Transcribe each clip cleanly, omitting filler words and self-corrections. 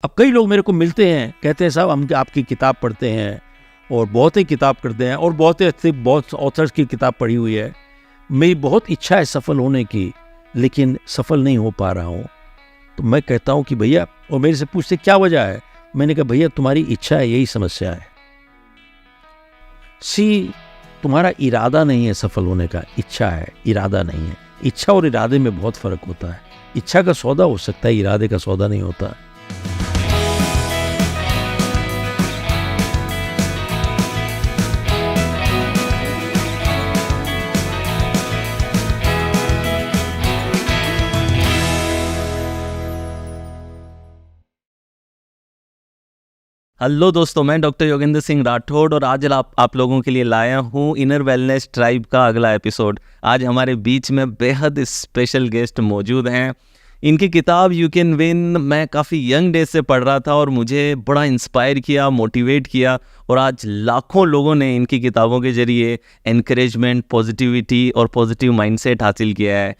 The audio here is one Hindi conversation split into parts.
अब कई लोग मेरे को मिलते हैं, कहते हैं साहब हम आपकी किताब पढ़ते हैं और बहुत ही किताब करते हैं और बहुत ऑथर्स की किताब पढ़ी हुई है, मेरी बहुत इच्छा है सफल होने की, लेकिन सफल नहीं हो पा रहा हूँ। तो मैं कहता हूँ कि भैया, और मेरे से पूछते क्या वजह है, मैंने कहा भैया तुम्हारी इच्छा है, यही समस्या है। तुम्हारा इरादा नहीं है सफल होने का, इच्छा है, इरादा नहीं है। इच्छा और इरादे में बहुत फर्क होता है। इच्छा का सौदा हो सकता है, इरादे का सौदा नहीं होता। हेलो दोस्तों, मैं डॉक्टर योगेंद्र सिंह राठौड़ और आज आप लोगों के लिए लाया हूँ इनर वेलनेस ट्राइब का अगला एपिसोड। आज हमारे बीच में बेहद स्पेशल गेस्ट मौजूद हैं। इनकी किताब यू कैन विन मैं काफ़ी यंग डेज से पढ़ रहा था और मुझे बड़ा इंस्पायर किया, मोटिवेट किया, और आज लाखों लोगों ने इनकी किताबों के जरिए एनकरेजमेंट, पॉजिटिविटी और पॉजिटिव माइंडसेट हासिल किया है।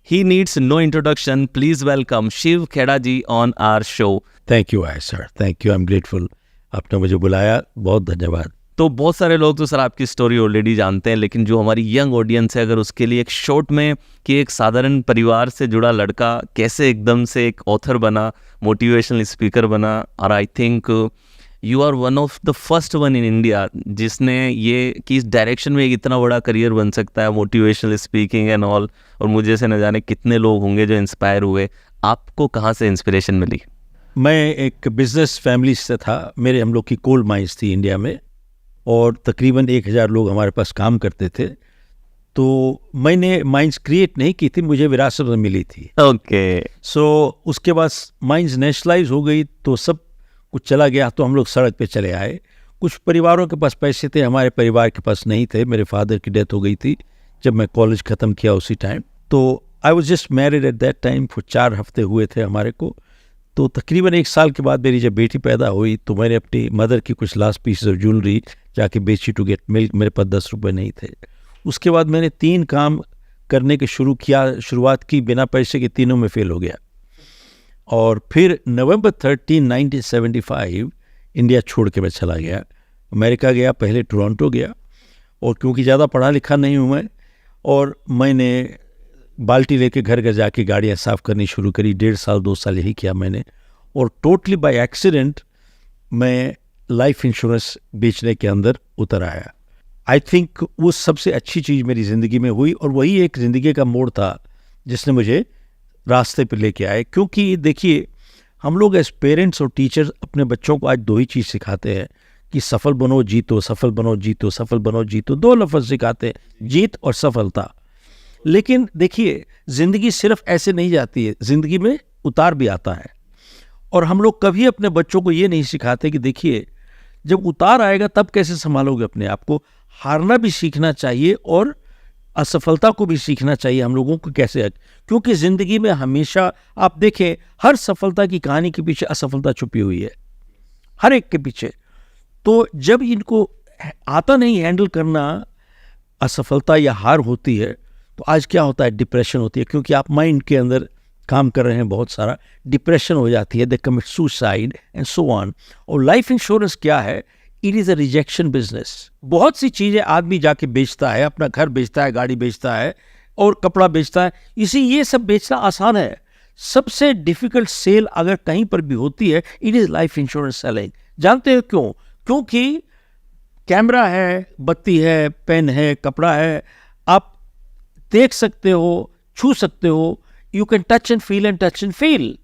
He needs no introduction, please welcome Shiv Khera ji on our show. Thank you sir, thank you, I am grateful, आपने मुझे बुलाया, बहुत धन्यवाद। तो बहुत सारे लोग तो सर आपकी स्टोरी ऑलरेडी जानते हैं, लेकिन जो हमारी यंग ऑडियंस है, अगर उसके लिए एक शॉर्ट में कि एक साधारण परिवार से जुड़ा लड़का कैसे एकदम से एक ऑथर बना, मोटिवेशनल स्पीकर बना, और I think you are one of the first one in India जिसने ये कि इस डायरेक्शन में एक इतना बड़ा करियर बन सकता है, मोटिवेशनल स्पीकिंग एंड ऑल, और मुझे से न जाने कितने लोग होंगे जो इंस्पायर हुए। आपको कहाँ से इंस्पिरेशन मिली? मैं एक बिजनेस फैमिली से था। हम लोग की कोल माइंस थी इंडिया में और तकरीबन 1000 लोग हमारे पास काम करते थे। तो मैंने माइंस क्रिएट नहीं की थी, मुझे विरासत में मिली थी। ओके। सो उसके बाद माइंस नेशनलाइज हो गई तो सब कुछ चला गया, तो हम लोग सड़क पे चले आए। कुछ परिवारों के पास पैसे थे, हमारे परिवार के पास नहीं थे। मेरे फादर की डेथ हो गई थी जब मैं कॉलेज ख़त्म किया उसी टाइम। तो I was just married at that time, 4 हफ्ते हुए थे हमारे को। तो तकरीबन 1 साल के बाद मेरी जब बेटी पैदा हुई तो मैंने अपनी मदर की कुछ लास्ट पीसेस ऑफ ज्वेलरी जाके बेची टू गेट मिल्क। मेरे पास 10 रुपये नहीं थे। उसके बाद मैंने 3 काम करने के शुरुआत की बिना पैसे के, तीनों में फेल हो गया। और फिर नवंबर 13, 1975 इंडिया छोड़ के मैं चला गया, अमेरिका गया। पहले टोरंटो गया, और क्योंकि ज़्यादा पढ़ा लिखा नहीं हूँ मैं, और मैंने बाल्टी लेके घर घर जाके गाड़ियाँ साफ़ करनी शुरू करी। 1.5 साल 2 साल यही किया मैंने, और टोटली बाय एक्सीडेंट मैं लाइफ इंश्योरेंस बेचने के अंदर उतर आया। आई थिंक वो सबसे अच्छी चीज़ मेरी ज़िंदगी में हुई, और वही एक ज़िंदगी का मोड़ था जिसने मुझे रास्ते पे लेके आए। क्योंकि देखिए, हम लोग एज पेरेंट्स और टीचर्स अपने बच्चों को आज 2 ही चीज़ सिखाते हैं कि सफल बनो जीतो, सफल बनो जीतो, सफल बनो जीतो। 2 लफ्ज़ सिखाते हैं, जीत और सफलता। लेकिन देखिए, ज़िंदगी सिर्फ ऐसे नहीं जाती है, ज़िंदगी में उतार भी आता है। और हम लोग कभी अपने बच्चों को ये नहीं सिखाते कि देखिए, जब उतार आएगा तब कैसे संभालोगे अपने आप को। हारना भी सीखना चाहिए और असफलता को भी सीखना चाहिए हम लोगों को कैसे, क्योंकि ज़िंदगी में हमेशा आप देखें, हर सफलता की कहानी के पीछे असफलता छुपी हुई है, हर एक के पीछे। तो जब इनको आता नहीं हैंडल करना, असफलता या हार होती है, तो आज क्या होता है, डिप्रेशन होती है। क्योंकि आप माइंड के अंदर काम कर रहे हैं बहुत सारा, डिप्रेशन हो जाती है, दे commit suicide and so on. और लाइफ इंश्योरेंस क्या है, it is a rejection business. बहुत सी चीज़ें आदमी जाके बेचता है, अपना घर बेचता है, गाड़ी बेचता है और कपड़ा बेचता है। ये सब बेचना आसान है। सबसे डिफिकल्ट सेल अगर कहीं पर भी होती है, it is life insurance selling. जानते हो क्यों? क्योंकि कैमरा है, बत्ती है, पेन है, कपड़ा है, आप देख सकते हो, छू सकते हो, you can touch and feel.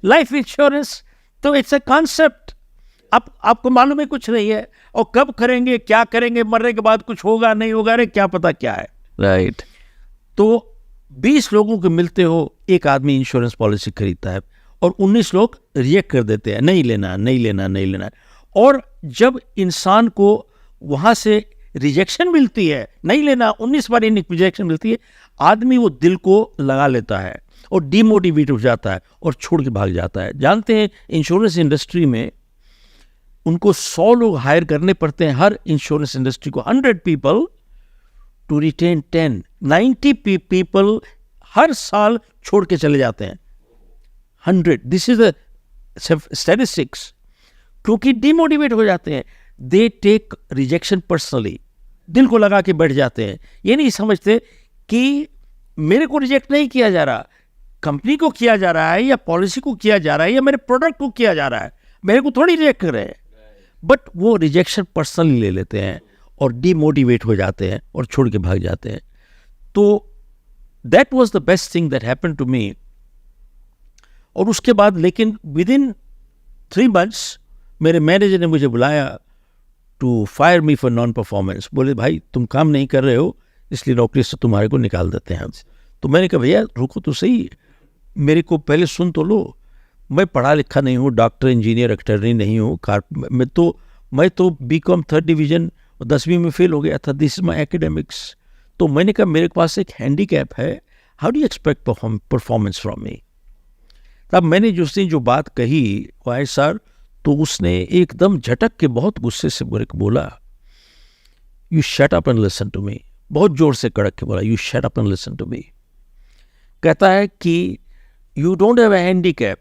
Life insurance तो इट्स अ कॉन्सेप्ट। आपको मालूम है कुछ नहीं है, और कब करेंगे, क्या करेंगे, मरने के बाद कुछ होगा नहीं होगा, अरे क्या पता क्या है, राइट। तो 20 लोगों को मिलते हो, एक आदमी इंश्योरेंस पॉलिसी खरीदता है और 19 लोग रिजेक्ट कर देते हैं, नहीं लेना, नहीं लेना, नहीं लेना। और जब इंसान को वहां से रिजेक्शन मिलती है, नहीं लेना, 19 बार रिजेक्शन मिलती है, आदमी वो दिल को लगा लेता है और डीमोटिवेट हो जाता है और छोड़ के भाग जाता है। जानते हैं, इंश्योरेंस इंडस्ट्री में उनको 100 लोग हायर करने पड़ते हैं, हर इंश्योरेंस इंडस्ट्री को 100 पीपल टू रिटेन 10, 90 पीपल हर साल छोड़ के चले जाते हैं। 100, दिस इज स्टैटिस्टिक्स, क्योंकि डिमोटिवेट हो जाते हैं, दे टेक रिजेक्शन पर्सनली, दिल को लगा के बैठ जाते हैं। ये नहीं समझते कि मेरे को रिजेक्ट नहीं किया जा रहा, कंपनी को किया जा रहा है या पॉलिसी को किया जा रहा है या मेरे प्रोडक्ट को किया जा रहा है, मेरे को थोड़ी रिजेक्ट कर रहे हैं। बट वो रिजेक्शन पर्सनली ले लेते हैं और डिमोटिवेट हो जाते हैं और छोड़ के भाग जाते हैं। तो that was the best thing that happened to me. और उसके बाद लेकिन विद इन 3 months मेरे मैनेजर ने मुझे बुलाया to fire me for non performance. बोले भाई तुम काम नहीं कर रहे हो, इसलिए नौकरी से तुम्हारे को निकाल देते हैं। तो मैंने कहा भैया रुको तो सही, मेरे को पहले सुन तो लो, मैं पढ़ा लिखा नहीं हूँ, डॉक्टर इंजीनियर अटर्नी नहीं हूँ, मैं तो BCom 3rd डिवीज़न 10वीं में फेल हो गया था। This is my academics. तो मैंने कहा मेरे पास एक हैंडीकैप है, how do you expect performance from me. तब मैंने जिस दिन जो बात कही वाई सर, तो उसने एकदम झटक के बहुत गुस्से से मेरे को बोला, you shut up and listen to me. बहुत जोर से कड़क के बोला, you shut up and listen to me. कहता है कि you don't have a handicap,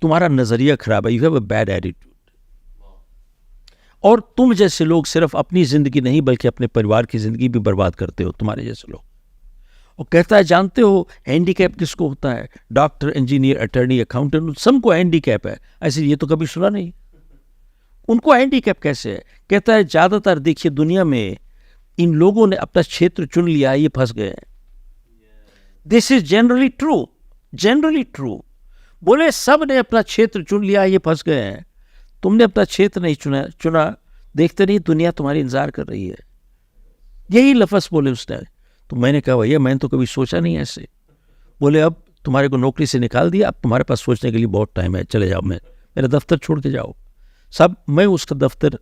तुम्हारा नजरिया खराब है, you have a bad attitude. और तुम जैसे लोग सिर्फ अपनी जिंदगी नहीं बल्कि अपने परिवार की जिंदगी भी बर्बाद करते हो, तुम्हारे जैसे लोग। और कहता है जानते हो हैंडीकैप किसको होता है? डॉक्टर, इंजीनियर, अटर्नी, अकाउंटेंट, सबको हैंडीकैप है। ऐसे ये तो कभी सुना नहीं, उनको हैंडीकैप कैसे है? कहता है ज्यादातर देखिए दुनिया में इन लोगों ने अपना क्षेत्र चुन लिया, ये फंस गए हैं। This is generally true, generally true. बोले सब ने अपना क्षेत्र चुन लिया, ये फंस गए हैं। तुमने अपना क्षेत्र नहीं चुना, देखते नहीं दुनिया तुम्हारी इंतजार कर रही है। यही लफ्ज़ बोले उसने। तो मैंने कहा भैया मैंने तो कभी सोचा नहीं ऐसे। बोले अब तुम्हारे को नौकरी से निकाल दिया, अब तुम्हारे पास सोचने के लिए बहुत टाइम है, चले जाओ, मेरा दफ्तर छोड़ के जाओ। सब मैं उसका दफ्तर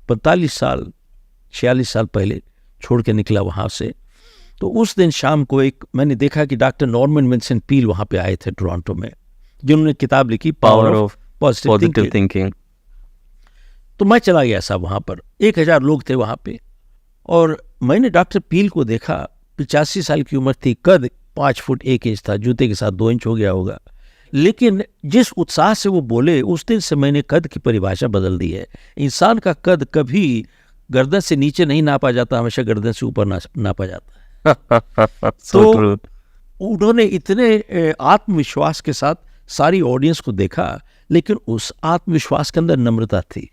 46 साल पहले छोड़ के निकला वहाँ से। तो उस दिन शाम को मैंने देखा कि डॉक्टर नॉर्मन विंसेंट पील वहाँ पे आए थे टोरंटो में, जिन्होंने किताब लिखी पावर ऑफ पॉजिटिव थिंकिंग। तो मैं चला गया साहब वहाँ पर, 1000 लोग थे वहाँ पे। और मैंने डॉक्टर पील को देखा, 85 साल की उम्र थी, कद 5 फुट 1 इंच था, जूते के साथ 2 इंच हो गया होगा। लेकिन जिस उत्साह से वो बोले, उस दिन से मैंने कद की परिभाषा बदल दी है। इंसान का कद कभी गर्दन से नीचे नहीं नापा जाता, हमेशा गर्दन से ऊपर नापा जाता है। तो उन्होंने इतने आत्मविश्वास के साथ सारी ऑडियंस को देखा, लेकिन उस आत्मविश्वास के अंदर नम्रता थी,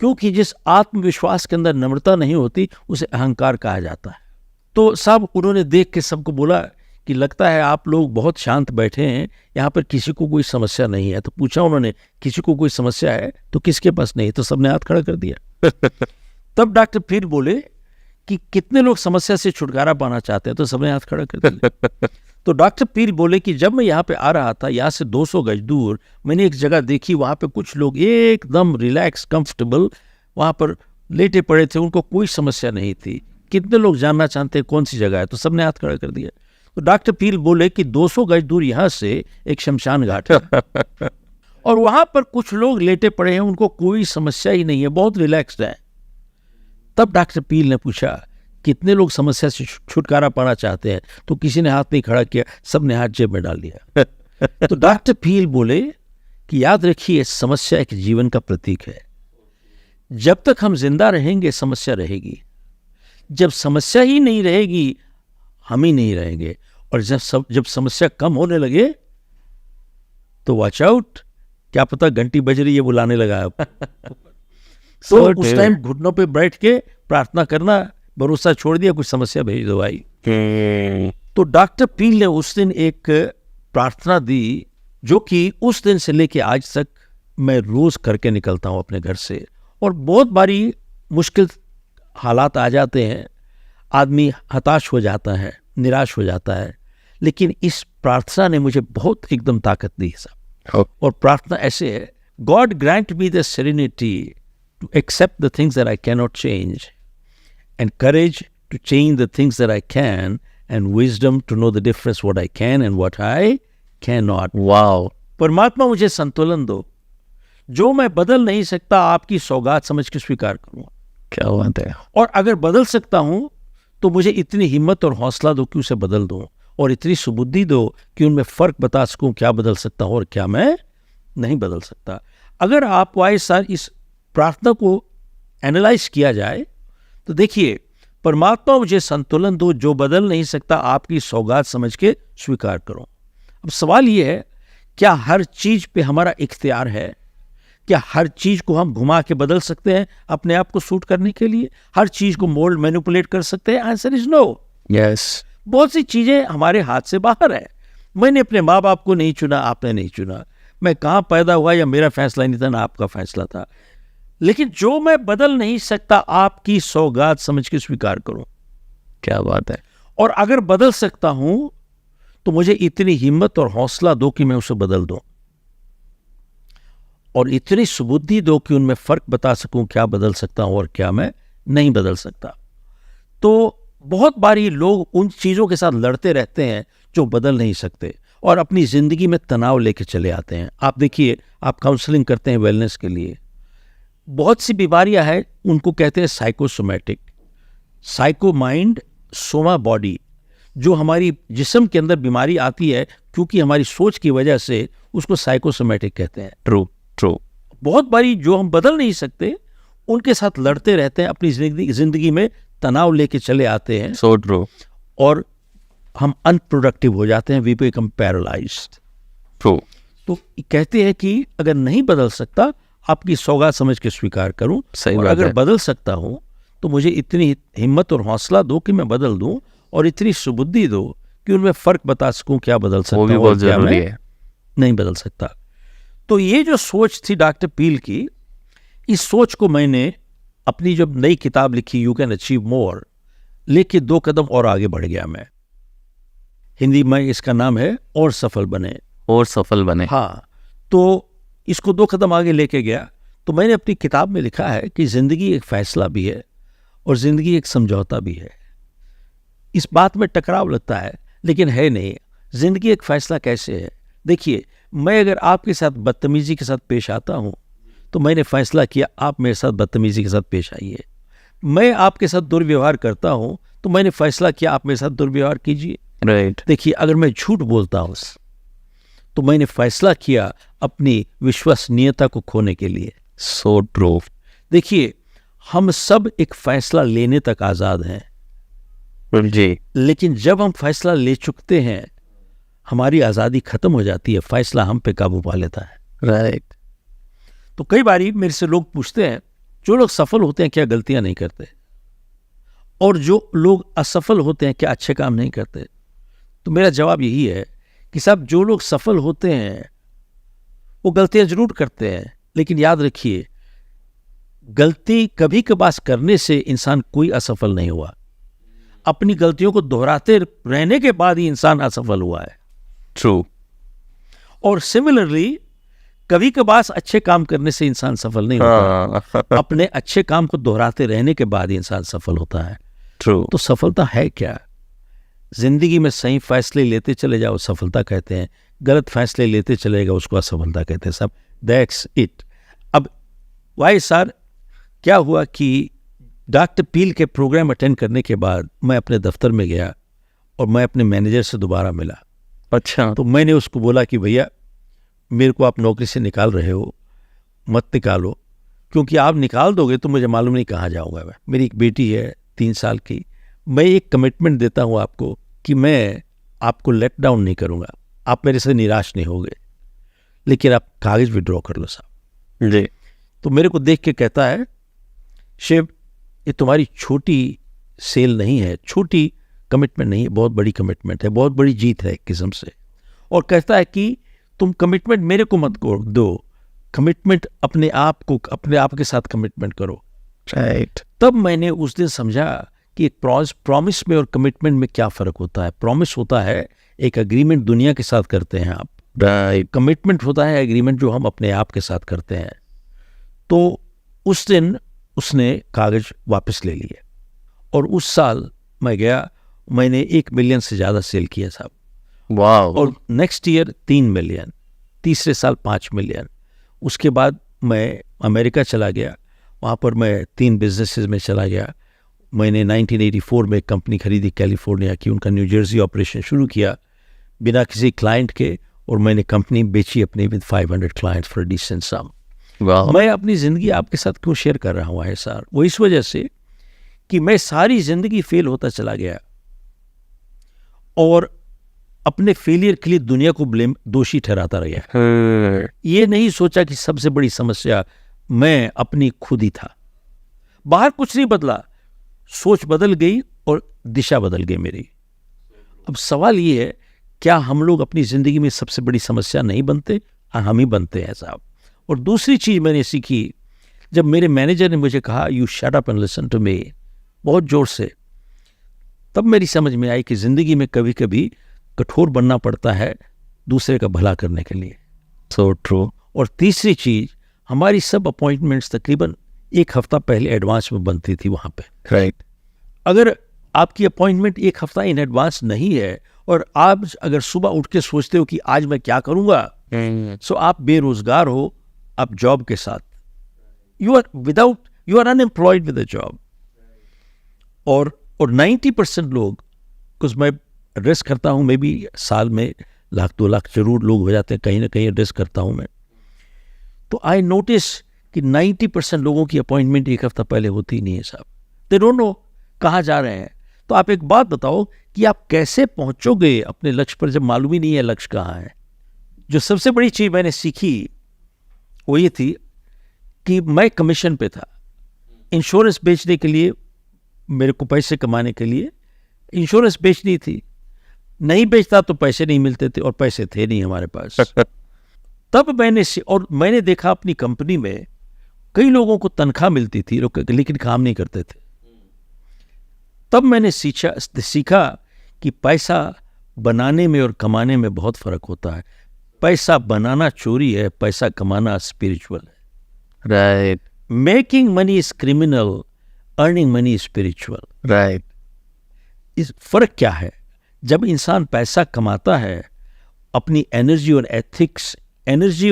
क्योंकि जिस आत्मविश्वास के अंदर नम्रता नहीं होती उसे अहंकार कहा जाता है। तो साहब उन्होंने देख के सबको बोला कि लगता है आप लोग बहुत शांत बैठे हैं, यहाँ पर किसी को कोई समस्या नहीं है। तो पूछा उन्होंने किसी को कोई समस्या है? तो किसके पास नहीं? तो सबने हाथ खड़ा कर दिया। तब डॉक्टर फिर बोले कि कितने लोग समस्या से छुटकारा पाना चाहते हैं? तो सबने हाथ खड़ा कर दिया। तो डॉक्टर पीर बोले कि जब मैं यहाँ पे आ रहा था, यहाँ से 200 गज दूर मैंने एक जगह देखी, वहाँ पे कुछ लोग एकदम रिलैक्स कंफर्टेबल वहाँ पर लेटे पड़े थे, उनको कोई समस्या नहीं थी। कितने लोग जानना चाहते हैं कौन सी जगह है? तो सबने हाथ खड़ा कर दिया। तो डॉक्टर पीर बोले कि 200 गज दूर यहाँ से एक शमशान घाट है और वहाँ पर कुछ लोग लेटे पड़े हैं, उनको कोई समस्या ही नहीं है, बहुत रिलैक्स्ड है। तब डॉक्टर पीर ने पूछा कितने लोग समस्या से छुटकारा पाना चाहते हैं? तो किसी ने हाथ नहीं खड़ा किया, सबने हाथ जेब में डाल दिया। तो डॉक्टर पील बोले कि याद रखिए समस्या एक जीवन का प्रतीक है। जब तक हम जिंदा रहेंगे समस्या रहेगी, जब समस्या ही नहीं रहेगी हम ही नहीं रहेंगे। और जब समस्या कम होने लगे तो वॉच आउट, क्या पता घंटी बज रही है बुलाने लगा। तो उस टाइम घुटनों पे बैठ के प्रार्थना करना, भरोसा छोड़ दिया, कुछ समस्या भेज दो भाई। तो डॉक्टर पील ने उस दिन एक प्रार्थना दी, जो कि उस दिन से लेके आज तक मैं रोज करके निकलता हूं अपने घर से। और बहुत बारी मुश्किल हालात आ जाते हैं, आदमी हताश हो जाता है, निराश हो जाता है, लेकिन इस प्रार्थना ने मुझे बहुत एकदम ताकत दी साहब। और प्रार्थना ऐसे है, God grant me the serenity to accept the things that I can not change, and courage to change the things that I can, and wisdom to know the difference what I can and what I cannot. Wow. परमात्मा मुझे संतुलन दो, जो मैं बदल नहीं सकता आपकी सौगात समझ के स्वीकार करूँगा। क्या बात है। और अगर बदल सकता हूँ तो मुझे इतनी हिम्मत और हौसला दो कि उसे बदल दूँ, और इतनी सुबुद्धि दो कि उनमें फ़र्क बता सकूँ क्या बदल सकता हूँ और क्या मैं नहीं बदल सकता। अगर आप वाईएसआर इस प्रार्थना को एनालाइज किया जाए तो देखिए, परमात्मा मुझे संतुलन दो, जो बदल नहीं सकता आपकी सौगात समझ के स्वीकार करो। अब सवाल ये है, क्या हर चीज पे हमारा इख्तियार है? क्या हर चीज को हम घुमा के बदल सकते हैं अपने आप को सूट करने के लिए? हर चीज को मोल्ड मैनिपुलेट कर सकते हैं? Answer is no. यस, बहुत सी चीजें हमारे हाथ से बाहर है। मैंने अपने माँ बाप को नहीं चुना, आपने नहीं चुना। मैं कहाँ पैदा हुआ या मेरा फैसला नहीं था, ना आपका फैसला था। लेकिन जो मैं बदल नहीं सकता, आपकी सौगात समझ के स्वीकार करो। क्या बात है। और अगर बदल सकता हूं तो मुझे इतनी हिम्मत और हौसला दो कि मैं उसे बदल दूं, और इतनी सुबुद्धि दो कि उनमें फर्क बता सकूं, क्या बदल सकता हूं और क्या मैं नहीं बदल सकता। तो बहुत बारी लोग उन चीजों के साथ लड़ते रहते हैं जो बदल नहीं सकते, और अपनी जिंदगी में तनाव लेके चले आते हैं। आप देखिए, आप काउंसलिंग करते हैं वेलनेस के लिए, बहुत सी बीमारियां हैं, उनको कहते हैं psychosomatic. Psycho mind, Soma body. जो हमारी जिस्म के अंदर बीमारी आती है क्योंकि हमारी सोच की वजह से, उसको साइकोसोमैटिक कहते हैं। True true. बहुत बारी जो हम बदल नहीं सकते उनके साथ लड़ते रहते हैं, अपनी जिंदगी में तनाव लेके चले आते हैं, सो ट्रू। और हम अनप्रोडक्टिव हो जाते हैं, वी बिकम पैरालाइज्ड। ट्रू। तो कहते हैं कि अगर नहीं बदल सकता, आपकी सौगात समझ के स्वीकार करूं, सही और बात अगर है। बदल सकता हूं तो मुझे इतनी हिम्मत और हौसला दो कि मैं बदल दूं, और इतनी सुबुद्धि दो कि उनमें फर्क बता सकूं, क्या बदल सकता वो भी हूं बहुत और क्या जरूरी मैं है। नहीं बदल सकता। तो ये जो सोच थी डॉक्टर पील की, इस सोच को मैंने अपनी जब नई किताब लिखी यू कैन अचीव मोर, लेके 2 कदम और आगे बढ़ गया मैं। हिंदी में इसका नाम है और सफल बने। और सफल बने। हाँ, तो इसको 2 कदम आगे लेके गया। तो मैंने अपनी किताब में लिखा है कि जिंदगी एक फैसला भी है और जिंदगी एक समझौता भी है। इस बात में टकराव लगता है, लेकिन है नहीं। जिंदगी एक फैसला कैसे है? देखिए, मैं अगर आपके साथ बदतमीजी के साथ पेश आता हूं तो मैंने फैसला किया आप मेरे साथ बदतमीजी के साथ पेश आइए। मैं आपके साथ दुर्व्यवहार करता हूं तो मैंने फैसला किया आप मेरे साथ दुर्व्यवहार कीजिए। राइट। देखिए, अगर मैं झूठ बोलता हूं तो मैंने फैसला किया अपनी विश्वसनीयता को खोने के लिए। So true. देखिए, हम सब एक फैसला लेने तक आजाद हैं, जी। लेकिन जब हम फैसला ले चुकते हैं, हमारी आज़ादी खत्म हो जाती है, फैसला हम पे काबू पा लेता है। राइट। तो कई बारी मेरे से लोग पूछते हैं, जो लोग सफल होते हैं क्या गलतियां नहीं करते, और जो लोग असफल होते हैं क्या अच्छे काम नहीं करते? तो मेरा जवाब यही है कि साहब, जो लोग सफल होते हैं वो गलतियां जरूर करते हैं, लेकिन याद रखिए, गलती कभी कभार करने से इंसान कोई असफल नहीं हुआ। अपनी गलतियों को दोहराते रहने के बाद ही इंसान असफल हुआ है। ट्रू। और सिमिलरली, कभी कभार अच्छे काम करने से इंसान सफल नहीं होता। अपने अच्छे काम को दोहराते रहने के बाद ही इंसान सफल होता है। ट्रू। तो सफलता है क्या? जिंदगी में सही फैसले लेते चले जाओ, सफलता कहते हैं। गलत फैसले लेते चलेगा, उसको असफलता कहते हैं। सब दैट्स इट। अब वाईएसआर क्या हुआ कि डॉक्टर पील के प्रोग्राम अटेंड करने के बाद मैं अपने दफ्तर में गया और मैं अपने मैनेजर से दोबारा मिला। अच्छा। तो मैंने उसको बोला कि भैया, मेरे को आप नौकरी से निकाल रहे हो, मत निकालो, क्योंकि आप निकाल दोगे तो मुझे मालूम नहीं कहाँ जाऊँगा मैं। मेरी एक बेटी है 3 साल की। मैं एक कमिटमेंट देता हूँ आपको कि मैं आपको लेट डाउन नहीं करूँगा, आप मेरे से निराश नहीं होगे, लेकिन आप कागज़ विड्रॉ कर लो साहब। जी। तो मेरे को देख के कहता है, शिव, ये तुम्हारी छोटी सेल नहीं है, छोटी कमिटमेंट नहीं है, बहुत बड़ी कमिटमेंट है, बहुत बड़ी जीत है एक किस्म से। और कहता है कि तुम कमिटमेंट मेरे को मत दो, कमिटमेंट अपने आप को, अपने आप के साथ कमिटमेंट करो। राइट। तब मैंने उस दिन समझा कि एक प्रॉमिस में और कमिटमेंट में क्या फ़र्क होता है। प्रॉमिस होता है एक एग्रीमेंट दुनिया के साथ करते हैं आप, राइट। कमिटमेंट होता है एग्रीमेंट जो हम अपने आप के साथ करते हैं। तो उस दिन उसने कागज वापस ले लिए, और उस साल मैं गया, मैंने 1 मिलियन से ज़्यादा सेल किया साहब। वाओ। और नेक्स्ट ईयर 3 मिलियन, तीसरे साल 5 मिलियन। उसके बाद मैं अमेरिका चला गया, वहाँ पर मैं 3 बिजनेसेस में चला गया। मैंने 1984 में एक कंपनी खरीदी कैलिफोर्निया की, उनका न्यू जर्सी ऑपरेशन शुरू किया बिना किसी क्लाइंट के। और मैंने कंपनी बेची अपनी with 500 clients for decent sum. वाह। मैं अपनी ज़िंदगी आपके साथ क्यों शेयर कर रहा हूँ सर? वो इस वजह से कि मैं सारी ज़िंदगी फेल होता चला गया और अपने फेलियर के लिए दुनिया को दोषी ठहराता रहा। ये नहीं सोचा कि सबसे बड़ी समस्या मैं अपनी खुद ही था। बाहर कुछ नहीं बदला, सोच बदल गई और दिशा बदल गई मेरी। अब सवाल ये है, क्या हम लोग अपनी ज़िंदगी में सबसे बड़ी समस्या नहीं बनते? हम ही बनते हैं साहब। और दूसरी चीज़ मैंने सीखी, जब मेरे मैनेजर ने मुझे कहा you shut up and listen to me, बहुत ज़ोर से, तब मेरी समझ में आई कि ज़िंदगी में कभी कभी कठोर बनना पड़ता है दूसरे का भला करने के लिए। So true. और तीसरी चीज़, हमारी सब अपॉइंटमेंट्स तकरीबन 1 हफ्ता पहले एडवांस में बनती थी वहाँ पे। राइट। अगर आपकी अपॉइंटमेंट 1 हफ्ता इन एडवांस नहीं है और आप अगर सुबह उठ के सोचते हो कि आज मैं क्या करूँगा, सो आप बेरोजगार हो, आप जॉब के साथ, you are unemployed with a job. और 90% लोग, कुछ मैं एड्रेस करता हूँ, मैं भी साल में 1-2 लाख जरूर लोग हो जाते हैं, कहीं ना कहीं एड्रेस करता हूँ मैं, तो आई नोटिस कि 90% लोगों की अपॉइंटमेंट 1 हफ्ता पहले होती नहीं है साहब। दे डोंट नो कहाँ जा रहे हैं। तो आप एक बात बताओ कि आप कैसे पहुंचोगे अपने लक्ष्य पर जब मालूम ही नहीं है लक्ष्य कहाँ है। जो सबसे बड़ी चीज़ मैंने सीखी वो ये थी कि मैं कमीशन पे था। इंश्योरेंस बेचने के लिए, मेरे को पैसे कमाने के लिए इंश्योरेंस बेचनी थी, नहीं बेचता तो पैसे नहीं मिलते थे और पैसे थे नहीं हमारे पास। तब मैंने देखा अपनी कंपनी में कई लोगों को तनख्वाह मिलती थी लेकिन काम नहीं करते थे। तब मैंने सीखा कि पैसा बनाने में और कमाने में बहुत फर्क होता है। पैसा बनाना चोरी है, पैसा कमाना स्पिरिचुअल है। Right. Making money is criminal, earning money is spiritual. Right. इस फर्क क्या है? जब इंसान पैसा कमाता है, अपनी एनर्जी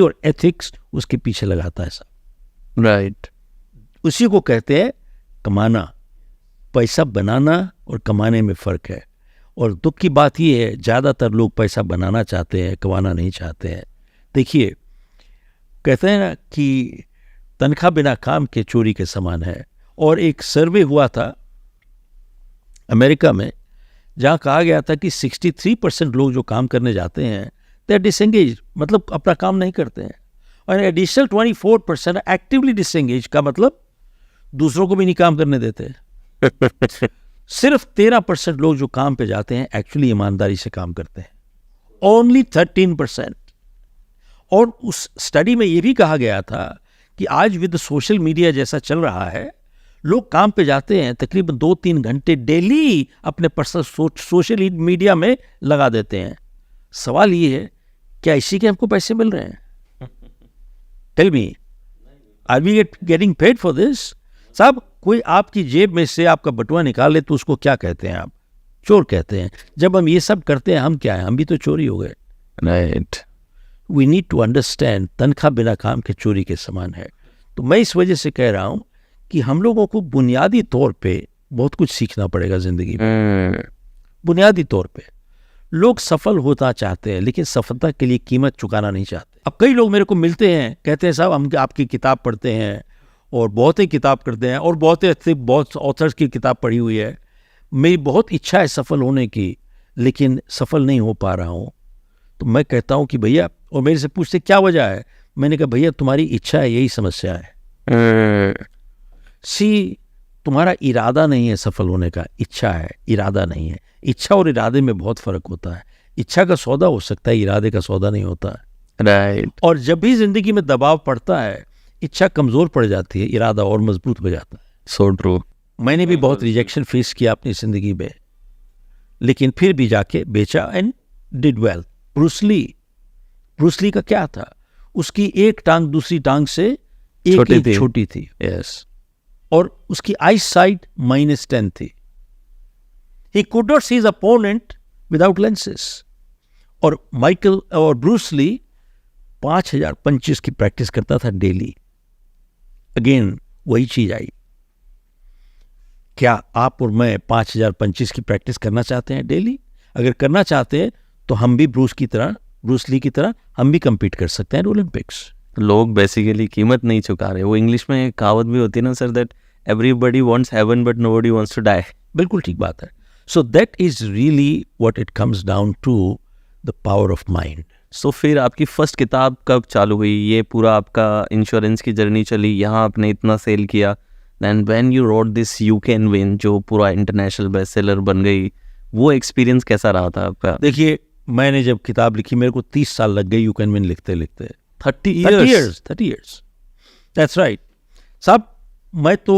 और एथिक्स उसके पीछे लगाता है साहब। राइट। उसी को कहते हैं कमाना। पैसा बनाना और कमाने में फ़र्क है। और दुख की बात यह है, ज़्यादातर लोग पैसा बनाना चाहते हैं, कमाना नहीं चाहते हैं। देखिए, कहते हैं ना कि तनख्वाह बिना काम के चोरी के समान है। और एक सर्वे हुआ था अमेरिका में, जहाँ कहा गया था कि 63% लोग जो काम करने जाते हैं दे आर डिसएंगेज, मतलब अपना काम नहीं करते हैं। और एडिशनल 24% एक्टिवली डिसएंगेज, का मतलब दूसरों को भी नहीं काम करने देते। सिर्फ 13% लोग जो काम पे जाते हैं एक्चुअली ईमानदारी से काम करते हैं, ओनली 13%। और उस स्टडी में ये भी कहा गया था कि आज विद सोशल मीडिया जैसा चल रहा है, लोग काम पे जाते हैं, तकरीबन 2-3 घंटे डेली अपने पर्सनल सोशल मीडिया में लगा देते हैं। सवाल ये है, क्या इसी के हमको पैसे मिल रहे हैं? Tell me, are we getting paid for this? साहब, कोई आपकी जेब में से आपका बटुआ निकाल ले तो उसको क्या कहते हैं आप? चोर कहते हैं। जब हम ये सब करते हैं, हम क्या हैं? हम भी तो चोरी हो गए। Right. We need to understand, तनख्वाह बिना काम के चोरी के समान है। तो मैं इस वजह से कह रहा हूं कि हम लोगों को बुनियादी तौर पे बहुत कुछ सीखना पड़ेगा जिंदगी में। बुनियादी तौर पे लोग सफल होना चाहते हैं, लेकिन सफलता के लिए कीमत चुकाना नहीं चाहते। अब कई लोग मेरे को मिलते हैं, कहते हैं साहब हम आपकी किताब पढ़ते हैं और बहुत ही किताब करते हैं और बहुत ऑथर्स की किताब पढ़ी हुई है, मेरी बहुत इच्छा है सफल होने की, लेकिन सफल नहीं हो पा रहा हूँ। तो मैं कहता हूँ कि भैया, और मेरे से पूछते क्या वजह है, मैंने कहा भैया तुम्हारी इच्छा है, यही समस्या है। तुम्हारा इरादा नहीं है सफल होने का, इच्छा है, इरादा नहीं है। इच्छा और इरादे में बहुत फर्क होता है। इच्छा का सौदा हो सकता है, इरादे का सौदा नहीं होता है। राइट। और जब भी जिंदगी में दबाव पड़ता है, इच्छा कमजोर पड़ जाती है, इरादा और मजबूत हो जाता है। So true. मैंने भी बहुत रिजेक्शन फेस किया अपनी जिंदगी में, लेकिन फिर भी जाके बेचा and did well. Bruce Lee का क्या था? उसकी एक टांग दूसरी टांग से छोटी थी। यस। और उसकी आई साइट -10 थी। He could not see his opponent without lenses. और ब्रूस ली 5000 पंचेस की प्रैक्टिस करता था डेली। अगेन वही चीज आई, क्या आप और मैं 5000 पंचेस की प्रैक्टिस करना चाहते हैं डेली? अगर करना चाहते हैं तो हम भी ब्रूस की तरह ब्रूस ली की तरह हम भी compete कर सकते हैं ओलंपिक्स। लोग बेसिकली कीमत नहीं चुका रहे। वो इंग्लिश में एक कहावत भी होती है ना sir, that everybody wants heaven but nobody wants to die. बिल्कुल ठीक बात है। So that is really what it comes down to, the power of mind. So फिर आपकी फर्स्ट किताब कब चालू हुई? ये पूरा आपका इंश्योरेंस की जर्नी चली, यहाँ आपने इतना सेल किया, then when you wrote this you can win जो पूरा इंटरनेशनल बेस्ट सेलर बन गई, वो एक्सपीरियंस कैसा रहा था आपका? देखिए, मैंने जब किताब लिखी मेरे को 30 साल लग गए यू कैन विन लिखते लिखते। 30 30 years, दैट्स राइट साहब। मैं तो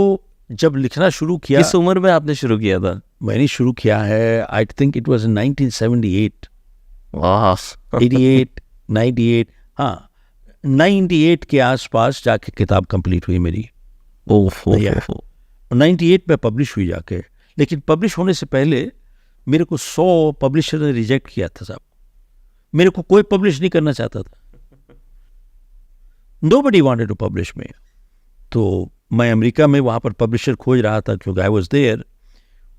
जब लिखना शुरू किया, किस उम्र में आपने शुरू किया था? मैंने शुरू किया है, I think it was in 1978, वाह 88, 98, हाँ 98 के आसपास जाके किताब कंप्लीट हुई मेरी। Yeah. 98 में पब्लिश हुई जाके, लेकिन पब्लिश होने से पहले मेरे को 100 पब्लिशर ने रिजेक्ट किया था साहब। मेरे को कोई पब्लिश नहीं करना चाहता था। Nobody wanted to publish me. तो मैं अमेरिका में वहाँ पर पब्लिशर खोज रहा था क्योंकि आई वॉज देयर,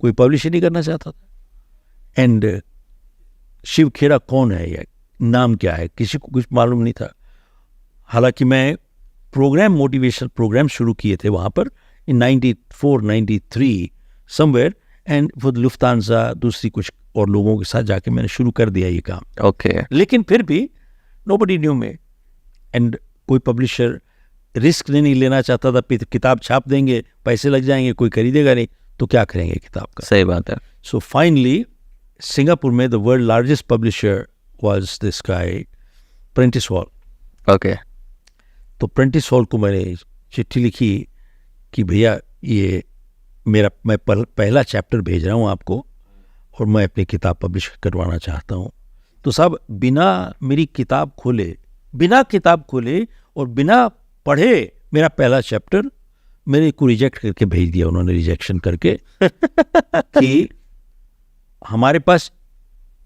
कोई पब्लिश ही नहीं करना चाहता था। एंड शिव खेड़ा कौन है, ये नाम क्या है, किसी को कुछ मालूम नहीं था। हालांकि मैं प्रोग्राम, मोटिवेशनल प्रोग्राम शुरू किए थे वहाँ पर इन 94, 93 समवेयर, एंड फॉर लुफ्तांसा दूसरी कुछ और लोगों के साथ जाके मैंने शुरू कर दिया ये काम। ओके। लेकिन फिर भी नोबडी न्यू मी, एंड कोई पब्लिशर रिस्क नहीं लेना चाहता था। किताब छाप देंगे, पैसे लग जाएंगे, कोई खरीदेगा नहीं, तो क्या करेंगे किताब का। सही बात है। सो फाइनली सिंगापुर में the world largest publisher was this guy Prentiss hall. Okay. तो प्रेंटिस हॉल को मैंने चिट्ठी लिखी कि भैया ये मैं पहला चैप्टर भेज रहा हूँ आपको, और मैं अपनी किताब पब्लिश करवाना चाहता हूँ। तो साहब बिना मेरी किताब खोले, बिना किताब खोले और बिना पढ़े मेरा पहला चैप्टर मेरे को रिजेक्ट करके भेज दिया उन्होंने, रिजेक्शन करके कि हमारे पास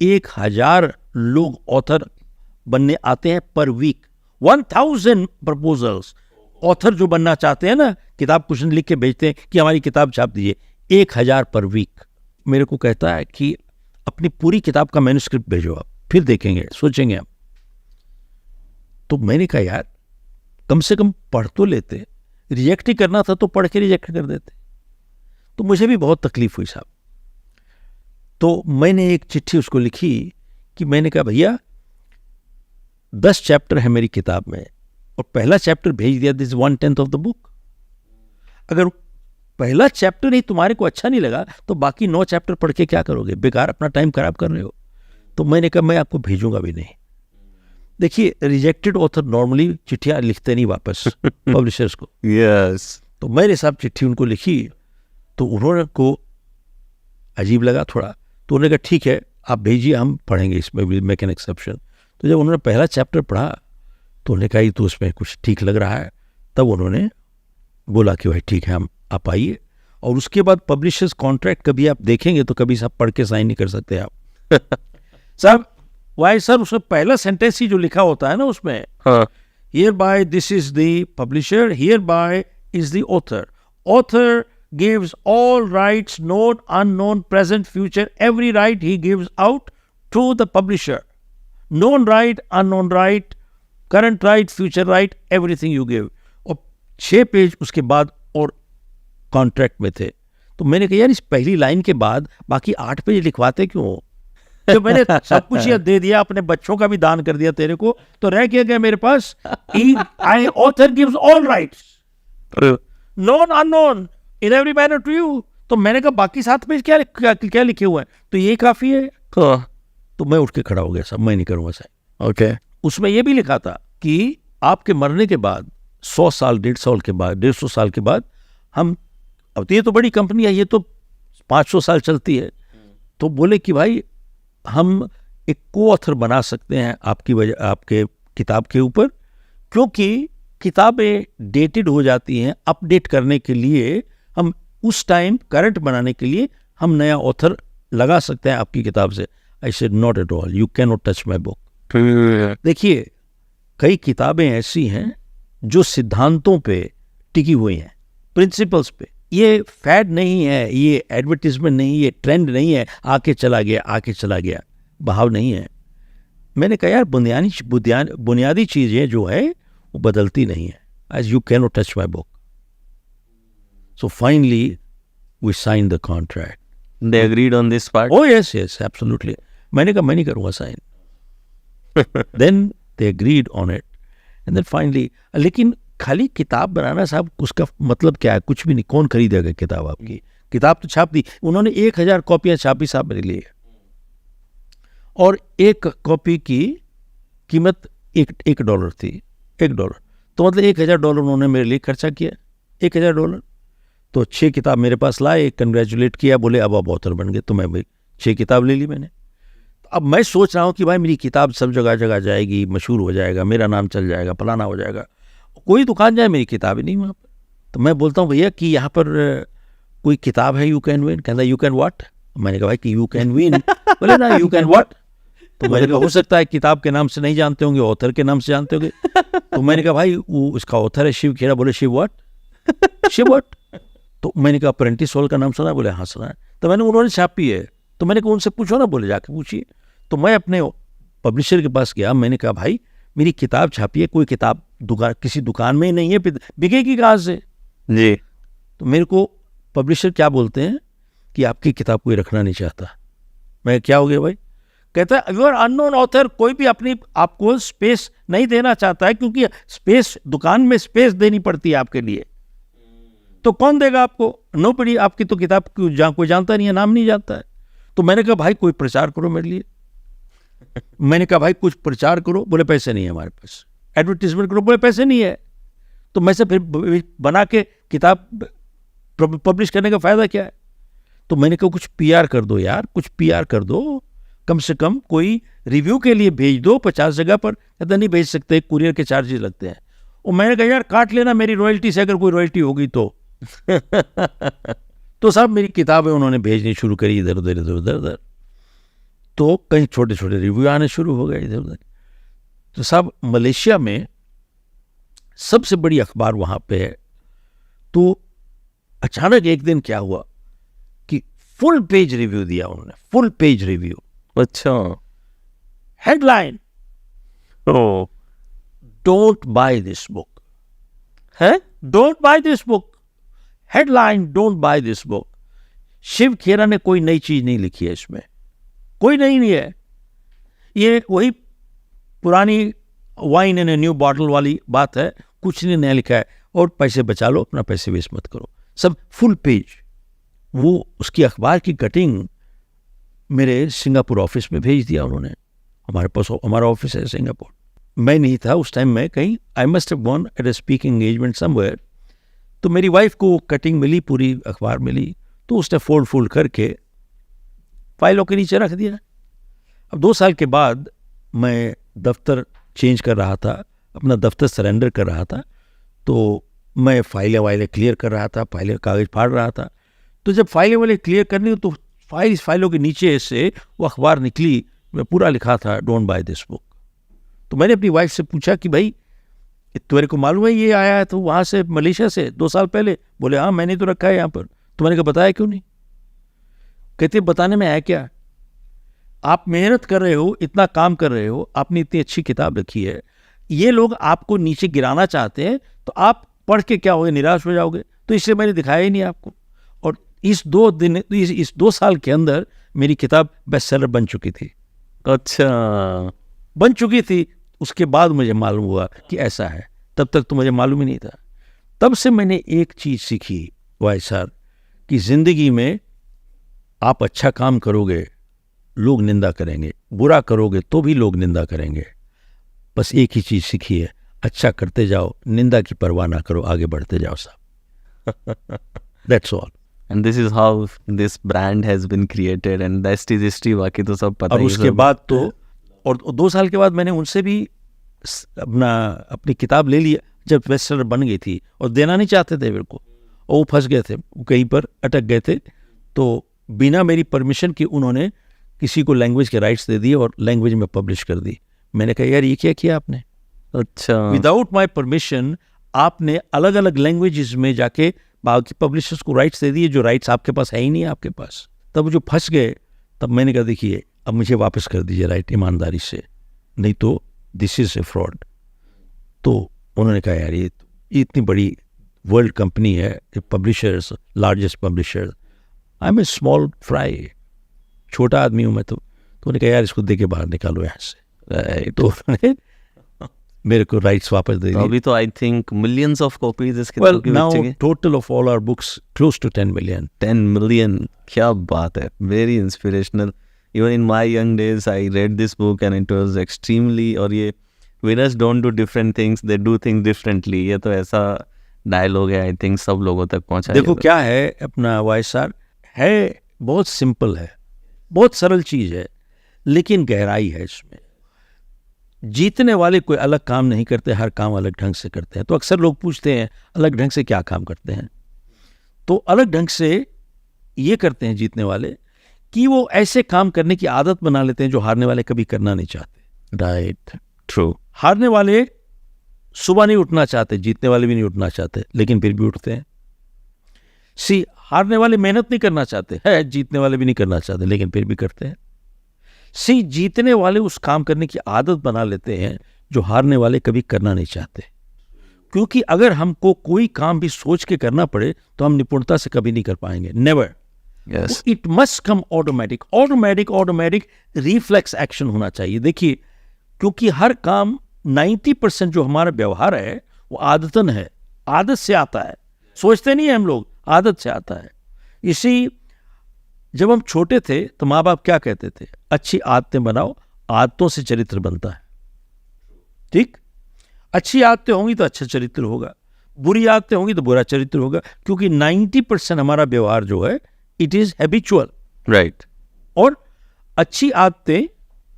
1000 लोग ऑथर बनने आते हैं पर वीक, 1000 प्रपोजल्स। ऑथर जो बनना चाहते हैं ना, किताब कुछ लिख के भेजते हैं कि हमारी किताब छाप दीजिए, 1000 पर वीक। मेरे को कहता है कि अपनी पूरी किताब का मैन्युस्क्रिप्ट भेजो, आप फिर देखेंगे, सोचेंगे हम। तो मैंने कहा यार कम से कम पढ़ तो लेते, रिजेक्ट ही करना था तो पढ़ के रिजेक्ट कर देते। तो मुझे भी बहुत तकलीफ हुई साहब। तो मैंने एक चिट्ठी उसको लिखी कि मैंने कहा भैया 10 चैप्टर है मेरी किताब में और पहला चैप्टर भेज दिया, दिस 1/10 ऑफ द बुक। अगर पहला चैप्टर ही तुम्हारे को अच्छा नहीं लगा तो बाकी 9 चैप्टर पढ़ के क्या करोगे, बेकार अपना टाइम खराब कर रहे हो। तो मैंने कहा मैं आपको भेजूंगा भी नहीं। देखिए रिजेक्टेड ऑथर नॉर्मली चिट्ठियां लिखते नहीं वापस पब्लिशर्स को। यस। तो मैंने साहब चिट्ठी उनको लिखी, तो उन्होंने को अजीब लगा थोड़ा, तो उन्होंने कहा ठीक है आप भेजिए, हम पढ़ेंगे, इसमें विल मेक एन एक्सेप्शन। तो जब उन्होंने पहला चैप्टर पढ़ा तो उन्होंने कहा तो उसमें कुछ ठीक लग रहा है, तब उन्होंने बोला कि भाई ठीक है हम आप आइए। और उसके बाद पब्लिशर्स कॉन्ट्रैक्ट कभी आप देखेंगे तो कभी साहब पढ़ के साइन नहीं कर सकते आप साहब। वाई सर, उसमें पहला सेंटेंस ही जो लिखा होता है ना उसमें, here by this is the publisher, here bye is the author, author gives all rights known, unknown, present, future, every right he gives out to the publisher. Known right, unknown right, current right, future right, everything you give. और 6 पेज उसके बाद और कॉन्ट्रैक्ट में थे। तो मैंने कहा यार इस पहली लाइन के बाद बाकी 8 पेज लिखवाते क्यों? तो मैंने सब कुछ ये दे दिया, अपने बच्चों का भी दान कर दिया तेरे को, तो रह क्या गया मेरे पास? I author gives all rights, known, unknown, in every manner to you. तो मैंने कहा बाकी 7 पेज क्या लिखे हुए हैं, तो ये काफी है। तो मैं उठ के खड़ा हो गया, सब मैं नहीं करूंगा साहब। ओके। उसमें ये भी लिखा था कि आपके मरने के बाद 100 साल 150 के बाद 150 साल के बाद हम, अब ये तो बड़ी कंपनी है, ये तो 500 साल चलती है, तो बोले कि भाई हम एक को ऑथर बना सकते हैं आपकी वजह, आपके किताब के ऊपर, क्योंकि किताबें डेटेड हो जाती हैं, अपडेट करने के लिए हम उस टाइम करंट बनाने के लिए हम नया ऑथर लगा सकते हैं आपकी किताब से। I said not at all, you can not touch my book. देखिए कई किताबें ऐसी हैं जो सिद्धांतों पे टिकी हुई हैं, प्रिंसिपल्स पे। ये फैड नहीं है, ये एडवर्टीजमेंट नहीं, ये ट्रेंड नहीं है, आके चला गया आके चला गया, बहाव नहीं है। मैंने कहा यार बुनियादी चीज़ें जो है वो बदलती नहीं है. As you cannot touch my book. So finally we signed the contract. They agreed on this part? Oh yes, absolutely. मैंने कहा मैं नहीं करूँगा sign. Then they agreed on it. And then finally, लेकिन खाली किताब बनाना साहब उसका मतलब क्या है? कुछ भी नहीं. कौन खरीदेगा किताब आपकी? किताब तो छाप दी उन्होंने. 1000 कॉपियाँ छापी साहब मेरे लिए, और एक कॉपी की कीमत $1 थी. $1 तो मतलब $1000 उन्होंने मेरे लिए खर्चा किया. $1000 तो 6 किताब मेरे पास लाए, कंग्रेचुलेट किया, बोले अब आप ऑथर बन गए. तो मैं भाई 6 किताब ले ली मैंने. अब मैं सोच रहा हूँ कि भाई मेरी किताब सब जगह जगह जाएगी, मशहूर हो जाएगा, मेरा नाम चल जाएगा, फलाना हो जाएगा. कोई दुकान जाए मेरी किताब ही नहीं वहाँ पर. तो मैं बोलता हूँ भैया कि यहाँ पर कोई किताब है यू कैन विन. कहता यू कैन व्हाट. मैंने कहा भाई कि यू कैन विन. बोले ना यू कैन व्हाट. तो मैंने कहा हो सकता है किताब के नाम से नहीं जानते होंगे, ऑथर के नाम से जानते होंगे. तो मैंने कहा भाई वो उसका ऑथर है शिव खेरा. बोले शिव व्हाट. शिव व्हाट. तो मैंने कहा अप्रेंटिस हॉल का नाम सुना. बोले हाँ सुना है. तो मैंने उन्होंने छापी है. तो मैंने कहा उनसे पूछो ना. बोले जाके पूछिए. तो मैं अपने पब्लिशर के पास गया. मैंने कहा भाई मेरी किताब छापी है, कोई किताब किसी दुकान में ही नहीं है, बिकेगी कहाँ से जी. तो मेरे को पब्लिशर क्या बोलते हैं कि आपकी किताब कोई रखना नहीं चाहता. मैं क्या हो गया भाई. कहता है यू आर अननोन ऑथर. कोई भी अपनी आपको स्पेस नहीं देना चाहता है, क्योंकि स्पेस दुकान में स्पेस देनी पड़ती है आपके लिए. तो कौन देगा आपको. नोबडी. आपकी तो किताब कोई जानता नहीं है, नाम नहीं जानता है. तो मैंने कहा भाई कोई प्रचार करो मेरे लिए. मैंने कहा भाई कुछ प्रचार करो. बोले पैसे नहीं है हमारे पास. एडवर्टीजमेंट करो. बोले पैसे नहीं है. तो मैं से फिर बना के किताब पब्लिश करने का फायदा क्या है. तो मैंने कहा कुछ PR कर दो यार, कुछ PR कर दो. कम से कम कोई रिव्यू के लिए भेज दो 50 जगह पर. कहता नहीं भेज सकते, कुरियर के चार्जेस लगते हैं. और मैंने कहा यार काट लेना मेरी रॉयल्टी से, अगर कोई रॉयल्टी होगी तो. तो साहब मेरी किताबें उन्होंने भेजनी शुरू करी इधर उधर. तो कहीं छोटे छोटे रिव्यू आने शुरू हो गए इधर उधर. तो साहब मलेशिया में सबसे बड़ी अखबार वहाँ पे है. तो अचानक एक दिन क्या हुआ कि फुल पेज रिव्यू दिया उन्होंने. Full page review. अच्छा. Headline oh. Don't buy this book. है. Don't buy this book. Headline don't buy this book. Shiv Khera ने कोई नई चीज नहीं लिखी है इसमें. कोई नहीं है. ये वही पुरानी wine in a new bottle वाली बात है. कुछ नहीं नया लिखा है. और पैसे बचा लो, अपना पैसे वेस्ट मत करो. सब फुल पेज. वो उसकी अखबार की कटिंग मेरे सिंगापुर ऑफिस में भेज दिया उन्होंने. हमारे पास हमारा ऑफिस है सिंगापुर. मैं नहीं था उस टाइम. मैं कहीं I must have gone at a speaking engagement somewhere. तो मेरी वाइफ को कटिंग मिली, पूरी अखबार मिली. तो उसने फोल्ड करके फाइलों के नीचे रख दिया. अब 2 साल के बाद मैं दफ्तर चेंज कर रहा था, अपना दफ्तर सरेंडर कर रहा था. तो मैं फाइलें क्लियर कर रहा था, कागज फाड़ रहा था. तो जब फाइलें क्लियर करनी तो फाइलों के नीचे से वो अखबार निकली. मैं पूरा लिखा था डोंट बाय दिस बुक. तो मैंने अपनी वाइफ से पूछा कि भाई तुम्हारे को मालूम है ये आया है तो वहाँ से मलेशिया से 2 साल पहले. बोले हाँ मैंने तो रखा है यहाँ पर. तो मैंने कहा बताया क्यों नहीं. कहते बताने में है क्या. आप मेहनत कर रहे हो, इतना काम कर रहे हो, आपने इतनी अच्छी किताब रखी है, ये लोग आपको नीचे गिराना चाहते हैं, तो आप पढ़ के क्या होगे, निराश हो जाओगे. तो इसलिए मैंने दिखाया ही नहीं आपको. और इस 2 साल के अंदर मेरी किताब बेस्ट सेलर बन चुकी थी. अच्छा. बन चुकी थी. उसके बाद मुझे मालूम हुआ कि ऐसा है. तब तक तो मुझे मालूम ही नहीं था. तब से मैंने एक चीज़ सीखी वाई सर कि ज़िंदगी में आप अच्छा काम करोगे लोग निंदा करेंगे, बुरा करोगे तो भी लोग निंदा करेंगे. बस एक ही चीज़ सीखी है, अच्छा करते जाओ, निंदा की परवाह ना करो, आगे बढ़ते जाओ साहब. That's all. And this is how this brand has been created and the rest is history. बाकी तो सब पता और ही. उसके बाद तो और 2 साल के बाद मैंने उनसे भी अपनी किताब ले ली जब बेस्ट सेलर बन गई थी. और देना नहीं चाहते थे मेरे को. और वो फंस गए थे, कहीं पर अटक गए थे. तो बिना मेरी परमिशन के उन्होंने किसी को लैंग्वेज के राइट्स दे दिए और लैंग्वेज में पब्लिश कर दी. मैंने कहा यार ये क्या किया आपने. अच्छा. विदाउट माई परमिशन आपने अलग अलग लैंग्वेजेस में जाके बाकी पब्लिशर्स को राइट्स दे दिए, जो राइट्स आपके पास है ही नहीं आपके पास. तब जो फंस गए, तब मैंने कहा देखिए अब मुझे वापस कर दीजिए राइट ईमानदारी से. नहीं तो दिस इज ए फ्रॉड। तो उन्होंने कहा यार ये इतनी बड़ी वर्ल्ड कंपनी है, publishers, largest publisher, I am a small fry, छोटा आदमी हूँ मैं। तो उन्होंने कहा यार इसको दे के बाहर निकालो यहाँ से। तो उन्होंने मेरे को राइट्स वापस दे दिए। अभी तो I think millions of copies इसके well now total of all our books close to 10 million। 10 million, क्या बात है, very inspirational. Even in my young days I read this book and it was extremely, और ये winners don't do different things, they do things differently, ये तो ऐसा डायलॉग है आई थिंक सब लोगों तक पहुंचा। देखो क्या है अपना वायसार है, बहुत सिंपल है, बहुत सरल चीज है, लेकिन गहराई है इसमें। जीतने वाले कोई अलग काम नहीं करते, हर काम अलग ढंग से करते हैं। तो अक्सर लोग पूछते हैं अलग ढंग से क्या काम करते हैं, तो अलग ढंग से ये करते हैं जीतने वाले कि वो ऐसे काम करने की आदत बना लेते हैं जो हारने वाले कभी करना नहीं चाहते। Right, true. हारने वाले सुबह नहीं उठना चाहते, जीतने वाले भी नहीं उठना चाहते, लेकिन फिर भी उठते हैं। हारने वाले मेहनत नहीं करना चाहते है, जीतने वाले भी नहीं करना चाहते, लेकिन फिर भी करते हैं। जीतने वाले उस काम करने की आदत बना लेते हैं जो हारने वाले कभी करना नहीं चाहते। क्योंकि अगर हमको कोई काम भी सोच के करना पड़े तो हम निपुणता से कभी नहीं कर पाएंगे, never. It must come automatic, automatic reflex action होना चाहिए। देखिए, क्योंकि हर काम 90% जो हमारा व्यवहार है वो आदतन है, आदत से आता है, सोचते नहीं है हम लोग, आदत से आता है। इसी जब हम छोटे थे तो माँ बाप क्या कहते थे, अच्छी आदतें बनाओ, आदतों से चरित्र बनता है। ठीक, अच्छी आदतें होंगी तो अच्छा चरित्र होगा, बुरी आदतें होंगी तो बुरा चरित्र होगा। क्योंकि 90% हमारा व्यवहार जो है इट इज हैबिचुअल, राइट। और अच्छी आदतें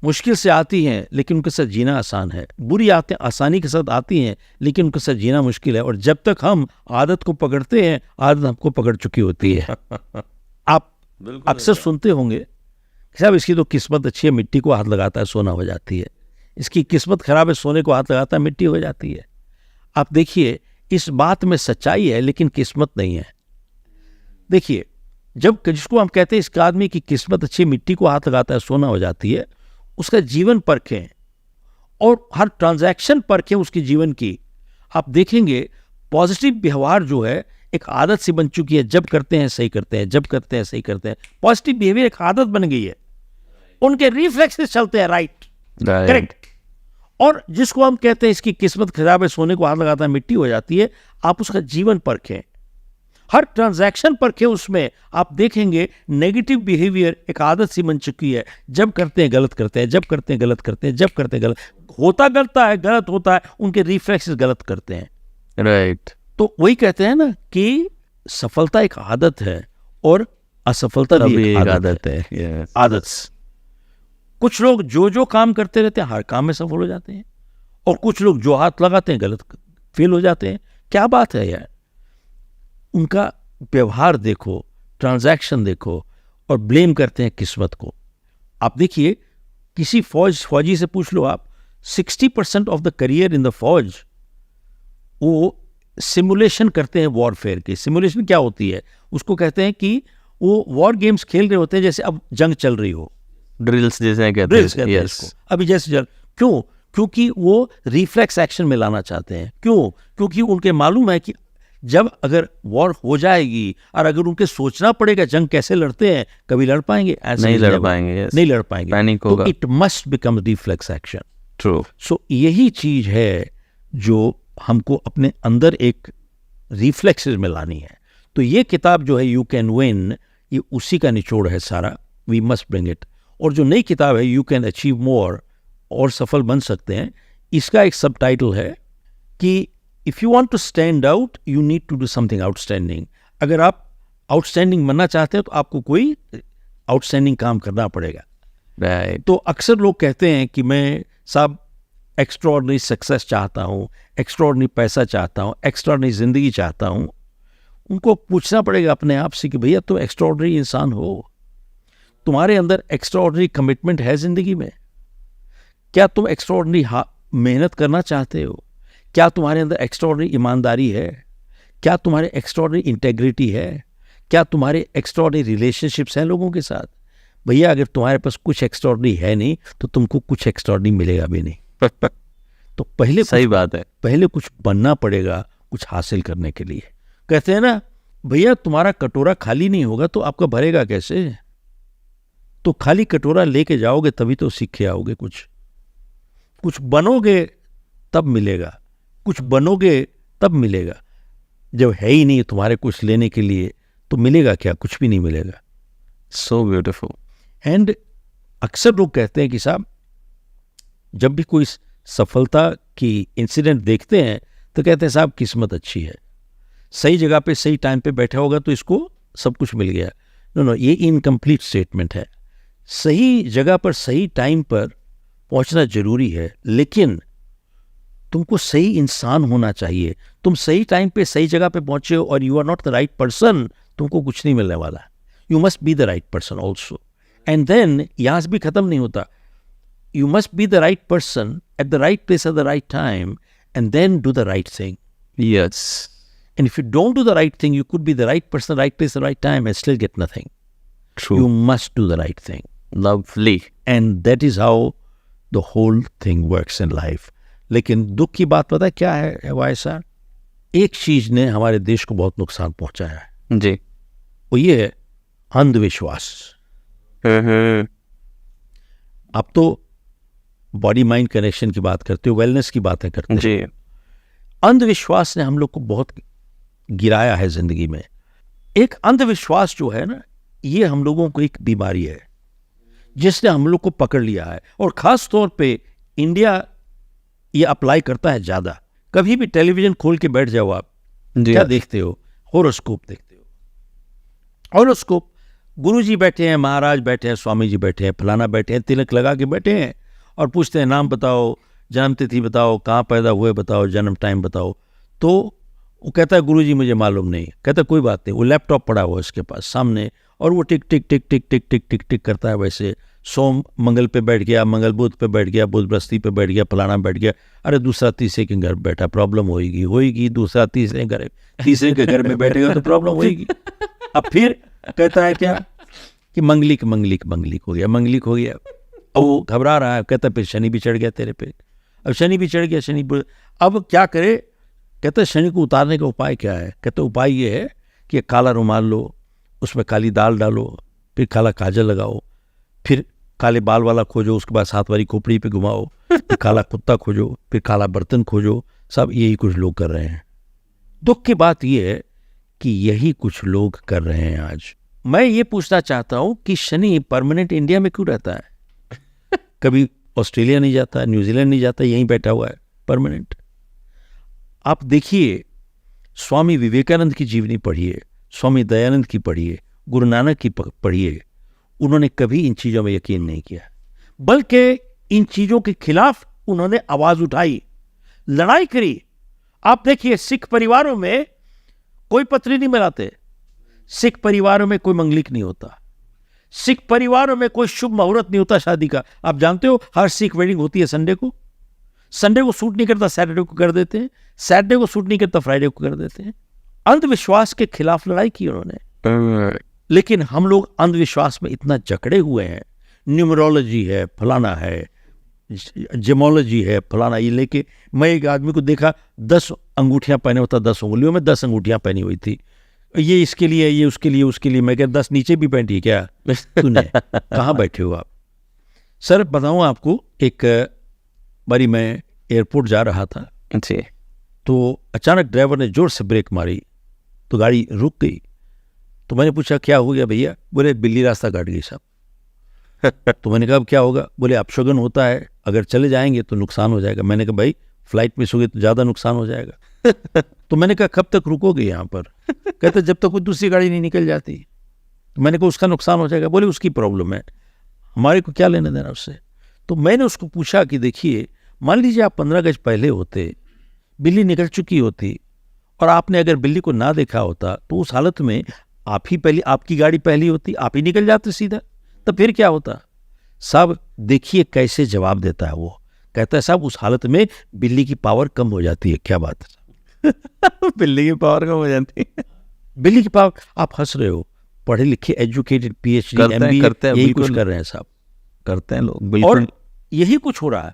मुश्किल से आती हैं लेकिन उनके साथ जीना आसान है, बुरी आदतें आसानी के साथ आती हैं लेकिन उनके साथ जीना मुश्किल है। और जब तक हम आदत को पकड़ते हैं, आदत हमको पकड़ चुकी होती है। आप अक्सर सुनते होंगे साहब इसकी तो किस्मत अच्छी है, मिट्टी को हाथ लगाता है सोना हो जाती है, इसकी किस्मत खराब है, सोने को हाथ लगाता है मिट्टी हो जाती है। आप देखिए, इस बात में सच्चाई है लेकिन किस्मत नहीं है। देखिए, जब जिसको हम कहते हैं इसका आदमी की किस्मत अच्छी, मिट्टी को हाथ लगाता है सोना हो जाती है, उसका जीवन परखें और हर ट्रांजैक्शन परखें उसकी जीवन की। आप देखेंगे पॉजिटिव व्यवहार जो है एक आदत सी बन चुकी है, जब करते हैं सही करते हैं, जब करते हैं सही करते हैं। पॉजिटिव बिहेवियर एक आदत बन गई है, उनके रिफ्लेक्सेस चलते हैं, राइट, करेक्ट। और जिसको हम कहते हैं इसकी किस्मत खराब है, सोने को हाथ लगाता है मिट्टी हो जाती है, आप उसका जीवन परखें, हर ट्रांजैक्शन परखें। उसमें आप देखेंगे नेगेटिव बिहेवियर एक आदत सी बन चुकी है, जब करते हैं गलत करते हैं, जब करते हैं गलत करते हैं, जब करते हैं गलत होता है, उनके रिफ्लेक्सेस गलत करते हैं, राइट। तो वही कहते हैं ना कि सफलता एक आदत है और असफलता भी एक आदत है। Yes. आदत। कुछ लोग जो काम करते रहते हैं हर काम में सफल हो जाते हैं, और कुछ लोग जो हाथ लगाते हैं गलत फेल हो जाते हैं। क्या बात है यार, उनका व्यवहार देखो, ट्रांजैक्शन देखो, और ब्लेम करते हैं किस्मत को। आप देखिए, किसी फौजी से पूछ लो आप, 60% of the career in the फौज वो सिमुलेशन करते हैं वॉरफेयर की। सिमुलेशन क्या होती है, उसको कहते हैं कि वो वॉर गेम्स खेल रहे होते हैं जैसे अब जंग चल रही हो, ड्रिल्स जैसे कहते हैं इसको। अभी जैसे क्यों? क्योंकि वो रिफ्लेक्स एक्शन में लाना चाहते हैं। क्यों? क्योंकि उनके मालूम है कि जब अगर वॉर हो जाएगी और अगर उनके सोचना पड़ेगा जंग कैसे लड़ते हैं, कभी लड़ पाएंगे? नहीं लड़ पाएंगे, नहीं लड़ पाएंगे, पैनिक होगा। It must become reflex action. True. So यही चीज है जो हमको अपने अंदर एक रिफ्लेक्सेस में लानी है। तो ये किताब जो है यू कैन विन, ये उसी का निचोड़ है सारा, वी मस्ट ब्रिंग इट। और जो नई किताब है यू कैन अचीव मोर, और सफल बन सकते हैं, इसका एक सब टाइटल है कि if you want to stand out you need to do something outstanding. अगर आप आउटस्टैंडिंग बनना चाहते हैं तो आपको कोई आउटस्टैंडिंग काम करना पड़ेगा। राइट। तो अक्सर लोग कहते हैं कि मैं साहब एक्स्ट्राऑर्डिनरी सक्सेस चाहता हूँ, एक्स्ट्राऑर्डिनरी पैसा चाहता हूँ, एक्स्ट्राऑर्डिनरी ज़िंदगी चाहता हूँ। उनको पूछना पड़ेगा अपने आप से कि भैया तुम एक्स्ट्राऑर्डिनरी इंसान हो, तुम्हारे अंदर एक्स्ट्राऑर्डिनरी कमिटमेंट है ज़िंदगी में? क्या तुम एक्स्ट्राऑर्डिनरी मेहनत करना चाहते हो? क्या तुम्हारे अंदर एक्स्ट्राऑर्डिनरी ईमानदारी है? क्या तुम्हारे एक्स्ट्राऑर्डिनरी इंटेग्रिटी है? क्या तुम्हारे एक्स्ट्राऑर्डिनरी रिलेशनशिप्स हैं लोगों के साथ? भैया अगर तुम्हारे पास कुछ एक्स्ट्राऑर्डिनरी है नहीं तो तुमको कुछ एक्स्ट्राऑर्डिनरी मिलेगा भी नहीं। तो पहले सही बात है। पहले कुछ बनना पड़ेगा कुछ हासिल करने के लिए। कहते हैं ना भैया तुम्हारा कटोरा खाली नहीं होगा तो आपका भरेगा कैसे? तो खाली कटोरा लेके जाओगे तभी तो सीख के आओगे। कुछ बनोगे तब मिलेगा, कुछ बनोगे तब मिलेगा। जब है ही नहीं तुम्हारे कुछ लेने के लिए तो मिलेगा क्या? कुछ भी नहीं मिलेगा। So beautiful. एंड अक्सर लोग कहते हैं कि साहब जब भी कोई सफलता की इंसिडेंट देखते हैं तो कहते हैं साहब किस्मत अच्छी है, सही जगह पे सही टाइम पे बैठा होगा तो इसको सब कुछ मिल गया। नो, ये इनकम्प्लीट स्टेटमेंट है। सही जगह पर सही टाइम पर पहुंचना जरूरी है, लेकिन तुमको सही इंसान होना चाहिए। तुम सही टाइम पे सही जगह पे पहुंचे हो और you are not the right person, तुमको कुछ नहीं मिलने वाला। You must be the right person also. And then यहाँ से भी खत्म नहीं होता। You must be the right person at the right place at the right time and then do the right thing. Yes. And if you don't do the right thing, you could be the right person, right place, the right time, and still get nothing. True. You must do the right thing. Lovely. And that is how the whole thing works in life. लेकिन दुख की बात पता है क्या है वाई साहब? एक चीज ने हमारे देश को बहुत नुकसान पहुंचाया है, जी। वो ये है अंधविश्वास। आप तो बॉडी माइंड कनेक्शन की बात करते हो, वेलनेस की बातें करते हो। जी। अंधविश्वास ने हम लोग को बहुत गिराया है जिंदगी में। एक अंधविश्वास जो है ना, ये हम लोगों को एक बीमारी है जिसने हम लोग को पकड़ लिया है। और खास तौर पे इंडिया ये अप्लाई करता है ज्यादा। कभी भी टेलीविजन खोल के बैठ जाओ आप, क्या देखते हो? होरोस्कोप देखते हो। होरोस्कोप, गुरुजी बैठे हैं, महाराज बैठे हैं, स्वामी जी बैठे हैं, फलाना बैठे हैं, तिलक लगा के बैठे हैं और पूछते हैं नाम बताओ, जन्म तिथि बताओ, कहाँ पैदा हुए बताओ, जन्म टाइम बताओ। तो वो कहता है गुरुजी मुझे मालूम नहीं। कहता है कोई बात नहीं, वो लैपटॉप पड़ा हुआ है उसके पास सामने और वो टिक टिक टिक टिक टिक टिक टिक टिक करता है। वैसे सोम मंगल पे बैठ गया, मंगल बुध पे बैठ गया, बुध बृहस्पति पे बैठ गया, फलाना बैठ गया। अरे दूसरा तीसरे के घर बैठा, प्रॉब्लम होगी। दूसरा तीसरे के घर में बैठेगा तो प्रॉब्लम होगी। अब फिर कहता है क्या कि मंगलिक हो गया। अब वो घबरा रहा है, कहता है फिर शनि भी चढ़ गया तेरे पे। अब शनि भी चढ़ गया, अब क्या करे? कहते हैं शनि को उतारने का उपाय क्या है? कहते उपाय ये है कि काला रुमाल लो, उसमें काली दाल डालो, फिर काला काजल लगाओ, फिर काले बाल वाला खोजो, उसके बाद 7 बारी खोपड़ी पे घुमाओ, फिर काला कुत्ता खोजो, फिर काला बर्तन खोजो। सब यही कुछ लोग कर रहे हैं। दुख की बात यह है कि यही कुछ लोग कर रहे हैं आज। मैं ये पूछना चाहता हूं कि शनि परमानेंट इंडिया में क्यों रहता है? कभी ऑस्ट्रेलिया नहीं जाता, न्यूजीलैंड नहीं जाता, यहीं बैठा हुआ है परमानेंट। आप देखिए, स्वामी विवेकानंद की जीवनी पढ़िए, स्वामी दयानंद की पढ़िए, गुरु नानक की पढ़िए। उन्होंने कभी इन चीजों में यकीन नहीं किया, बल्कि इन चीजों के खिलाफ उन्होंने आवाज उठाई, लड़ाई करी। आप देखिए, सिख परिवारों में कोई पत्री नहीं मिलाते, सिख परिवारों में कोई मंगलिक नहीं होता, सिख परिवारों में कोई शुभ मुहूर्त नहीं होता शादी का। आप जानते हो हर सिख वेडिंग होती है संडे को। संडे को सूट नहीं करता, सैटरडे को कर देते हैं। सैटरडे को सूट नहीं करता, फ्राइडे को कर देते हैं। अंधविश्वास के खिलाफ लड़ाई की उन्होंने। लेकिन हम लोग अंधविश्वास में इतना जकड़े हुए हैं। न्यूमरोलॉजी है, फलाना है, जेमोलॉजी है, फलाना ये लेके। मैं एक आदमी को देखा 10 अंगूठियां पहने होता, 10 उंगलियों में 10 अंगूठियां पहनी हुई थी। ये इसके लिए, ये उसके लिए, उसके लिए। मैं क्या 10 नीचे भी पहनती है क्या तूने? कहाँ बैठे हो आप? सर बताऊं आपको, एक बारी मैं एयरपोर्ट जा रहा था जी। तो अचानक ड्राइवर ने जोर से ब्रेक मारी तो गाड़ी रुक गई। तो मैंने पूछा क्या हो गया भैया? बोले बिल्ली रास्ता काट गई साहब। तो मैंने कहा अब क्या होगा? बोले अपशगुन होता है, अगर चले जाएंगे तो नुकसान हो जाएगा। मैंने कहा भाई फ्लाइट मिस हो गई तो ज़्यादा नुकसान हो जाएगा। तो मैंने कहा कब तक रुकोगे यहाँ पर? कहते जब तक कोई दूसरी गाड़ी नहीं निकल जाती। तो मैंने कहा उसका नुकसान हो जाएगा। बोले उसकी प्रॉब्लम है, हमारे को क्या लेना देना उससे। तो मैंने उसको पूछा कि देखिए, मान लीजिए आप 15 गज पहले होते, बिल्ली निकल चुकी होती और आपने अगर बिल्ली को ना देखा होता तो उस हालत में आप ही पहली, आपकी गाड़ी पहली होती, आप ही निकल जाते सीधा, तो फिर क्या होता? साहब देखिए कैसे जवाब देता है वो। कहता है साहब उस हालत में बिल्ली की पावर कम हो जाती है। क्या बात है? बिल्ली की पावर कम हो जाती है? बिल्ली की पावर, आप हंस रहे हो, पढ़े लिखे एजुकेटेड PhD करते हैं, MBA करते हैं, यही बिल्कुल। कुछ कर रहे हैं साहब, करते हैं लोग, बिल्कुल। और यही कुछ हो रहा है।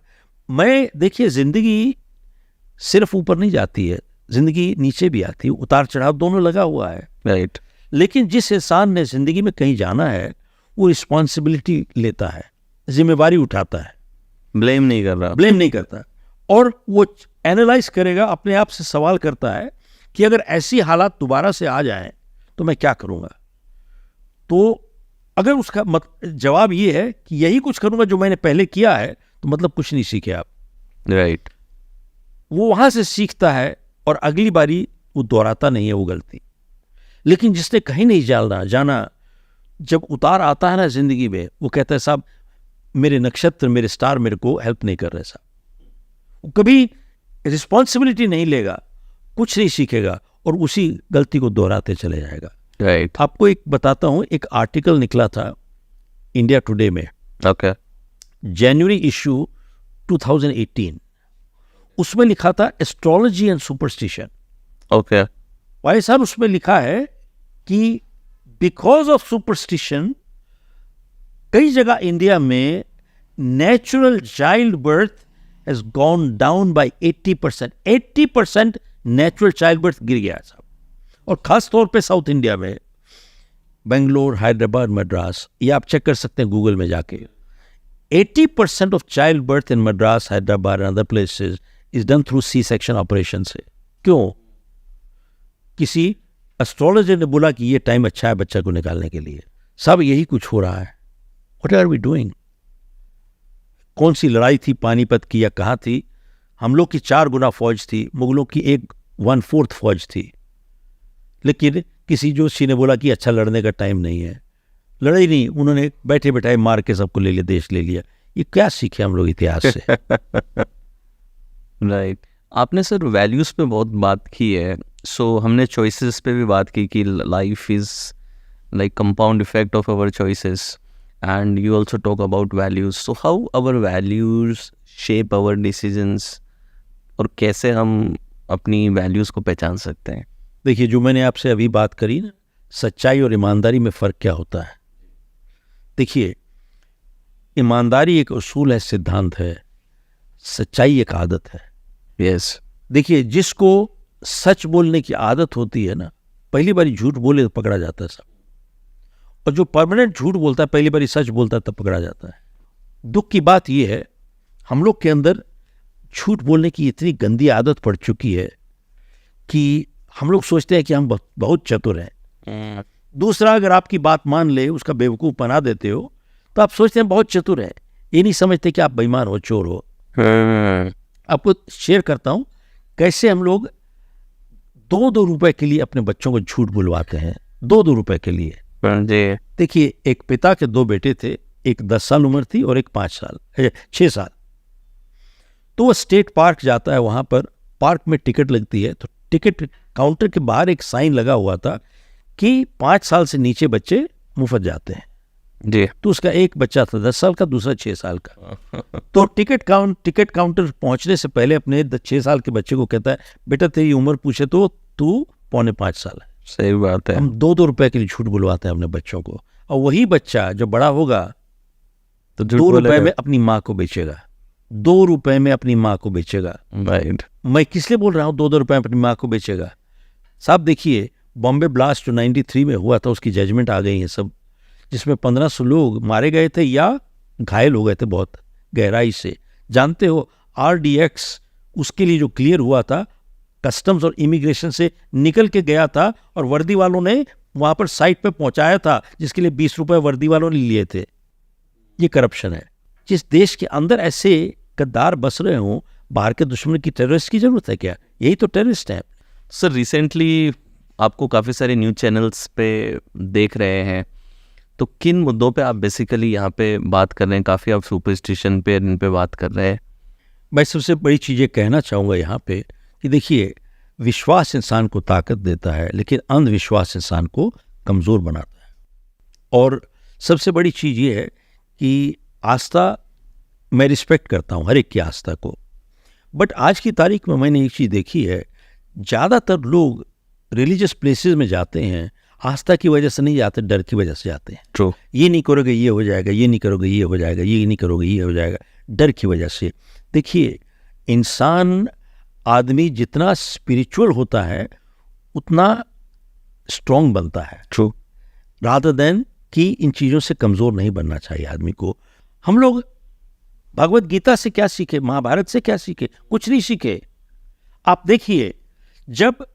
मैं देखिए जिंदगी सिर्फ ऊपर नहीं जाती है, जिंदगी नीचे भी आती है, उतार चढ़ाव दोनों लगा हुआ है। राइट। लेकिन जिस इंसान ने जिंदगी में कहीं जाना है वो रिस्पॉन्सिबिलिटी लेता है, जिम्मेवारी उठाता है, ब्लेम नहीं कर रहा। ब्लेम नहीं करता, और वो एनालाइज करेगा, अपने आप से सवाल करता है कि अगर ऐसी हालात दोबारा से आ जाएं तो मैं क्या करूंगा। तो अगर उसका जवाब ये है कि यही कुछ करूंगा जो मैंने पहले किया है, तो मतलब कुछ नहीं सीखे आप। राइट। वो वहां से सीखता है और अगली बारी वो दोहराता नहीं है वो गलती। लेकिन जिसने कहीं नहीं जाना, जब उतार आता है ना जिंदगी में, वो कहता है साहब मेरे नक्षत्र, मेरे स्टार मेरे को हेल्प नहीं कर रहे साहब। वो कभी रिस्पॉन्सिबिलिटी नहीं लेगा, कुछ नहीं सीखेगा और उसी गलती को दोहराते चले जाएगा। राइट। आपको एक बताता हूं, एक आर्टिकल निकला था इंडिया टुडे में, ओके। जनवरी इशू 2018। उसमें लिखा था एस्ट्रोलॉजी एंड सुपरस्टिशन। ओके। भाई साहब उसमें लिखा है कि बिकॉज ऑफ सुपरस्टिशन कई जगह इंडिया में natural child birth has gone down by 80%। 80% natural child birth गिर गया साहब। और खास तौर पे साउथ इंडिया में, बेंगलोर, हैदराबाद, मद्रास, ये आप चेक कर सकते हैं गूगल में जाके। 80% of child birth in Madras, Hyderabad and other places is done through C section operation से। क्यों? किसी एस्ट्रोलॉजर ने बोला कि ये टाइम अच्छा है बच्चा को निकालने के लिए। सब यही कुछ हो रहा है। What are we doing? कौन सी लड़ाई थी पानीपत की या कहाँ थी? हम लोग की 4 गुना फौज थी, मुगलों की 1/4 फौज थी। लेकिन किसी जोशी ने बोला कि अच्छा लड़ने का टाइम नहीं है, लड़ाई नहीं, उन्होंने बैठे बैठाए मार के सबको ले लिया, देश ले लिया। ये क्या सीखे हम लोग इतिहास से? राइट। आपने सर वैल्यूज पे बहुत बात की है, सो हमने चॉइसेस पे भी बात की कि life is like compound effect of our choices, and you also talk about values. So how our values shape our decisions, और कैसे हम अपनी वैल्यूज को पहचान सकते हैं? देखिए, जो मैंने आपसे अभी बात करी ना, सच्चाई और ईमानदारी में फ़र्क क्या होता है। देखिए, ईमानदारी एक उसूल है, सिद्धांत है, सच्चाई एक आदत है। यस। देखिए, जिसको सच बोलने की आदत होती है ना, पहली बारी झूठ बोले तो पकड़ा जाता है सब। और जो परमानेंट झूठ बोलता है, पहली बारी सच बोलता है तब पकड़ा जाता है। दुख की बात यह है, हम लोग के अंदर झूठ बोलने की इतनी गंदी आदत पड़ चुकी है कि हम लोग सोचते हैं कि हम बहुत चतुर हैं। दूसरा अगर आपकी बात मान ले, उसका बेवकूफ़ बना देते हो, तो आप सोचते हैं बहुत चतुर है। ये नहीं समझते कि आप बेईमान हो, चोर हो। आपको शेयर करता हूं कैसे हम लोग 2-2 रुपए के लिए अपने बच्चों को झूठ बुलवाते हैं। 2-2 रुपए के लिए। देखिए, एक पिता के 2 बेटे थे, एक 10 साल उम्र थी और एक 6 साल। तो वो स्टेट पार्क जाता है, वहां पर पार्क में टिकट लगती है, तो टिकट काउंटर के बाहर एक साइन लगा हुआ था कि 5 साल से नीचे बच्चे मुफ्त जाते हैं जी। तो उसका एक बच्चा था 10 साल का, दूसरा 6 साल का। तो टिकट काउंटर पहुंचने से पहले अपने 6 साल के बच्चे को कहता है, बेटा तेरी उम्र पूछे तो तू 4.25 साल है। सही बात है। हम 2-2 रुपए के लिए झूठ बुलवाते हैं अपने बच्चों को, और वही बच्चा जब बड़ा होगा तो 2 रुपए में अपनी माँ को बेचेगा। 2 रुपए में अपनी माँ को बेचेगा। राइट। मैं किस लिए बोल रहा हूँ 2-2 रुपए में अपनी माँ को बेचेगा? साहब देखिए, बॉम्बे ब्लास्ट जो 93 में हुआ था, उसकी जजमेंट आ गई है सब, जिसमें 1500 लोग मारे गए थे या घायल हो गए थे बहुत गहराई से। जानते हो, RDX उसके लिए जो क्लियर हुआ था, कस्टम्स और इमिग्रेशन से निकल के गया था और वर्दी वालों ने वहां पर साइट पे पहुंचाया था, जिसके लिए 20 रुपए वर्दी वालों ने लिए थे। ये करप्शन है। जिस देश के अंदर ऐसे गद्दार बस रहे हों, बाहर के दुश्मन की टेररिस्ट की जरूरत है क्या? यही तो टेररिस्ट है। सर रिसेंटली आपको काफ़ी सारे न्यूज़ चैनल्स पे देख रहे हैं, तो किन मुद्दों पे आप बेसिकली यहाँ पे बात कर रहे हैं? काफ़ी आप सुपरस्टिशन पे इन पे बात कर रहे हैं। मैं सबसे बड़ी चीज़ ये कहना चाहूँगा यहाँ पे कि देखिए, विश्वास इंसान को ताकत देता है, लेकिन अंधविश्वास इंसान को कमज़ोर बनाता है। और सबसे बड़ी चीज़ ये है कि आस्था, मैं रिस्पेक्ट करता हूँ हर एक की आस्था को, बट आज की तारीख में मैंने एक चीज़ देखी है, ज़्यादातर लोग रिलीजियस प्लेसेस में जाते हैं, आस्था की वजह से नहीं जाते, डर की वजह से जाते हैं। ट्रू। ये नहीं करोगे ये हो जाएगा, ये नहीं करोगे ये हो जाएगा, ये नहीं करोगे ये हो जाएगा, डर की वजह से। देखिए, इंसान, आदमी जितना स्पिरिचुअल होता है उतना स्ट्रांग बनता है, ट्रू। रादर देन कि इन चीज़ों से कमज़ोर नहीं बनना चाहिए आदमी को। हम लोग भगवत गीता से क्या सीखे, महाभारत से क्या सीखे? कुछ नहीं सीखे। आप देखिए, जब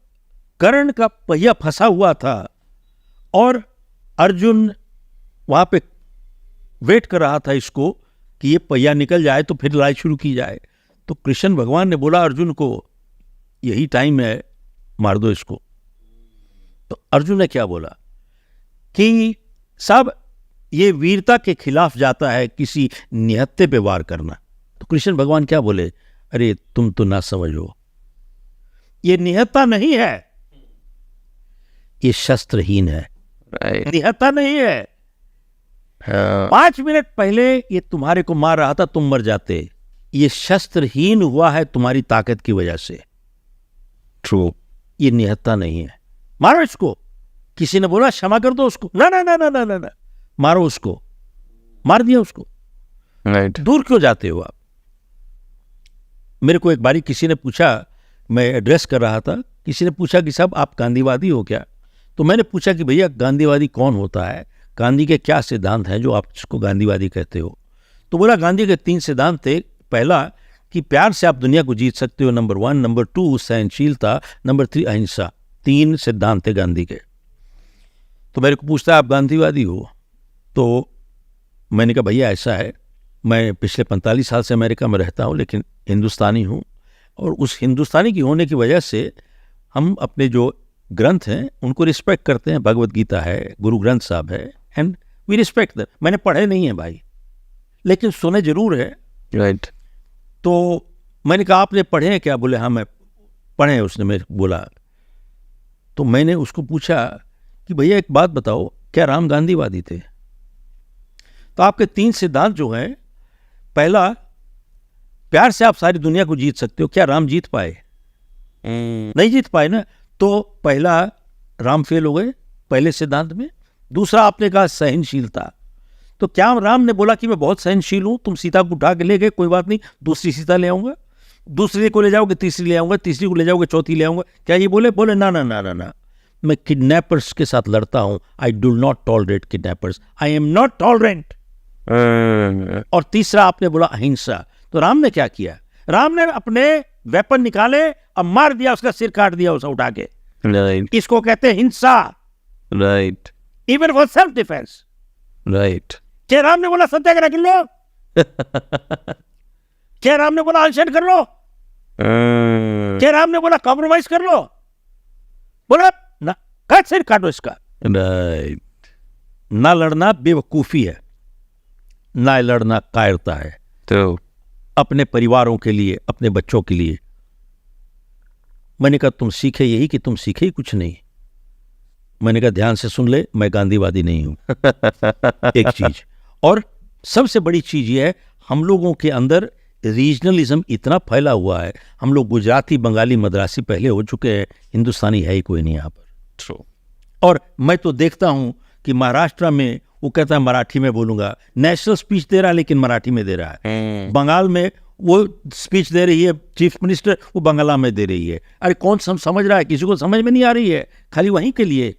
कर्ण का पहिया फंसा हुआ था और अर्जुन वहां पे वेट कर रहा था इसको कि ये पहिया निकल जाए तो फिर लड़ाई शुरू की जाए, तो कृष्ण भगवान ने बोला अर्जुन को, यही टाइम है, मार दो इसको। तो अर्जुन ने क्या बोला कि साहब ये वीरता के खिलाफ जाता है किसी निहत्थे पे वार करना। तो कृष्ण भगवान क्या बोले, अरे तुम तो ना समझो, ये निहत्था नहीं है, ये शस्त्रहीन है, निहत्था नहीं है। 5 मिनट पहले ये तुम्हारे को मार रहा था, तुम मर जाते। ये शस्त्रहीन हुआ है तुम्हारी ताकत की वजह से। ट्रू। ये निहत्था नहीं है, मारो इसको। किसी ने बोला क्षमा कर दो उसको, ना ना ना ना ना ना, ना। मारो उसको, मार दिया उसको। राइट। दूर क्यों जाते हो आप? मेरे को एक बारी किसी ने पूछा, मैं एड्रेस कर रहा था, किसी ने पूछा कि साहब आप गांधीवादी हो क्या? तो मैंने पूछा कि भैया गांधीवादी कौन होता है, गांधी के क्या सिद्धांत हैं जो आप इसको गांधीवादी कहते हो? तो बोला गांधी के 3 सिद्धांत थे। पहला कि प्यार से आप दुनिया को जीत सकते हो, नंबर 1, नंबर 2 सहनशीलता, नंबर 3 अहिंसा। 3 सिद्धांत थे गांधी के। तो मेरे को पूछता है आप गांधीवादी हो? तो मैंने कहा भैया ऐसा है, मैं पिछले 45 साल से अमेरिका में रहता हूँ, लेकिन हिंदुस्तानी हूँ, और उस हिंदुस्तानी की होने की वजह से हम अपने जो ग्रंथ हैं उनको रिस्पेक्ट करते हैं। भगवत गीता है, गुरु ग्रंथ साहब है, एंड वी रिस्पेक्ट देम। मैंने पढ़े नहीं है भाई, लेकिन सुने जरूर है। राइट। तो मैंने कहा आपने पढ़े हैं क्या? बोले हाँ मैं पढ़े हैं। उसने मेरे को बोला, तो मैंने उसको पूछा कि भैया एक बात बताओ, क्या राम गांधीवादी थे? तो आपके 3 सिद्धांत जो हैं, पहला प्यार से आप सारी दुनिया को जीत सकते हो, क्या राम जीत पाए? नहीं जीत पाए ना। तो पहला राम फेल हो गए पहले सिद्धांत में। दूसरा आपने कहा सहनशीलता, तो क्या राम ने बोला कि मैं बहुत सहनशील हूं, तुम सीता को उठा के ले गए, कोई बात नहीं, दूसरी सीता ले आऊंगा, दूसरी को ले जाओगे तीसरी ले आऊंगा, तीसरी को ले जाओगे चौथी ले आऊंगा? क्या ये बोले? बोले ना ना ना ना ना, मैं किडनैपर्स के साथ लड़ता हूं, I do not tolerate kidnappers, I am not tolerant. और तीसरा आपने बोला अहिंसा। तो राम ने क्या किया? राम ने अपने वेपन निकाले और मार दिया, उसका सिर काट दिया उसे उठा के। राइट। इसको कहते हैं हिंसा। Right. Even for self defence. Right. क्या राम ने बोला सत्याग्रह कर लो? क्या राम ने बोला अनशन कर लो? क्या राम ने बोला कॉम्प्रोमाइज कर लो? बोला ना, कट सिर काटो इसका। राइट। ना लड़ना बेवकूफी है, ना लड़ना कायरता है। तो अपने परिवारों के लिए, अपने बच्चों के लिए। मैंने कहा तुम सीखे यही कि तुम सीखे ही कुछ नहीं। मैंने कहा ध्यान से सुन ले, मैं गांधीवादी नहीं हूं। एक चीज, और सबसे बड़ी चीज ये है, हम लोगों के अंदर रीजनलिज्म इतना फैला हुआ है। हम लोग गुजराती, बंगाली, मद्रासी पहले हो चुके हैं, हिंदुस्तानी है ही कोई नहीं यहाँ पर। ट्रू। और मैं तो देखता हूं कि महाराष्ट्र में वो कहता है मराठी में बोलूंगा, नेशनल स्पीच दे रहा है लेकिन मराठी में दे रहा है। बंगाल में वो स्पीच दे रही है चीफ मिनिस्टर, वो बंगाला में दे रही है। अरे कौन समझ रहा है? किसी को समझ में नहीं आ रही है, खाली वहीं के लिए।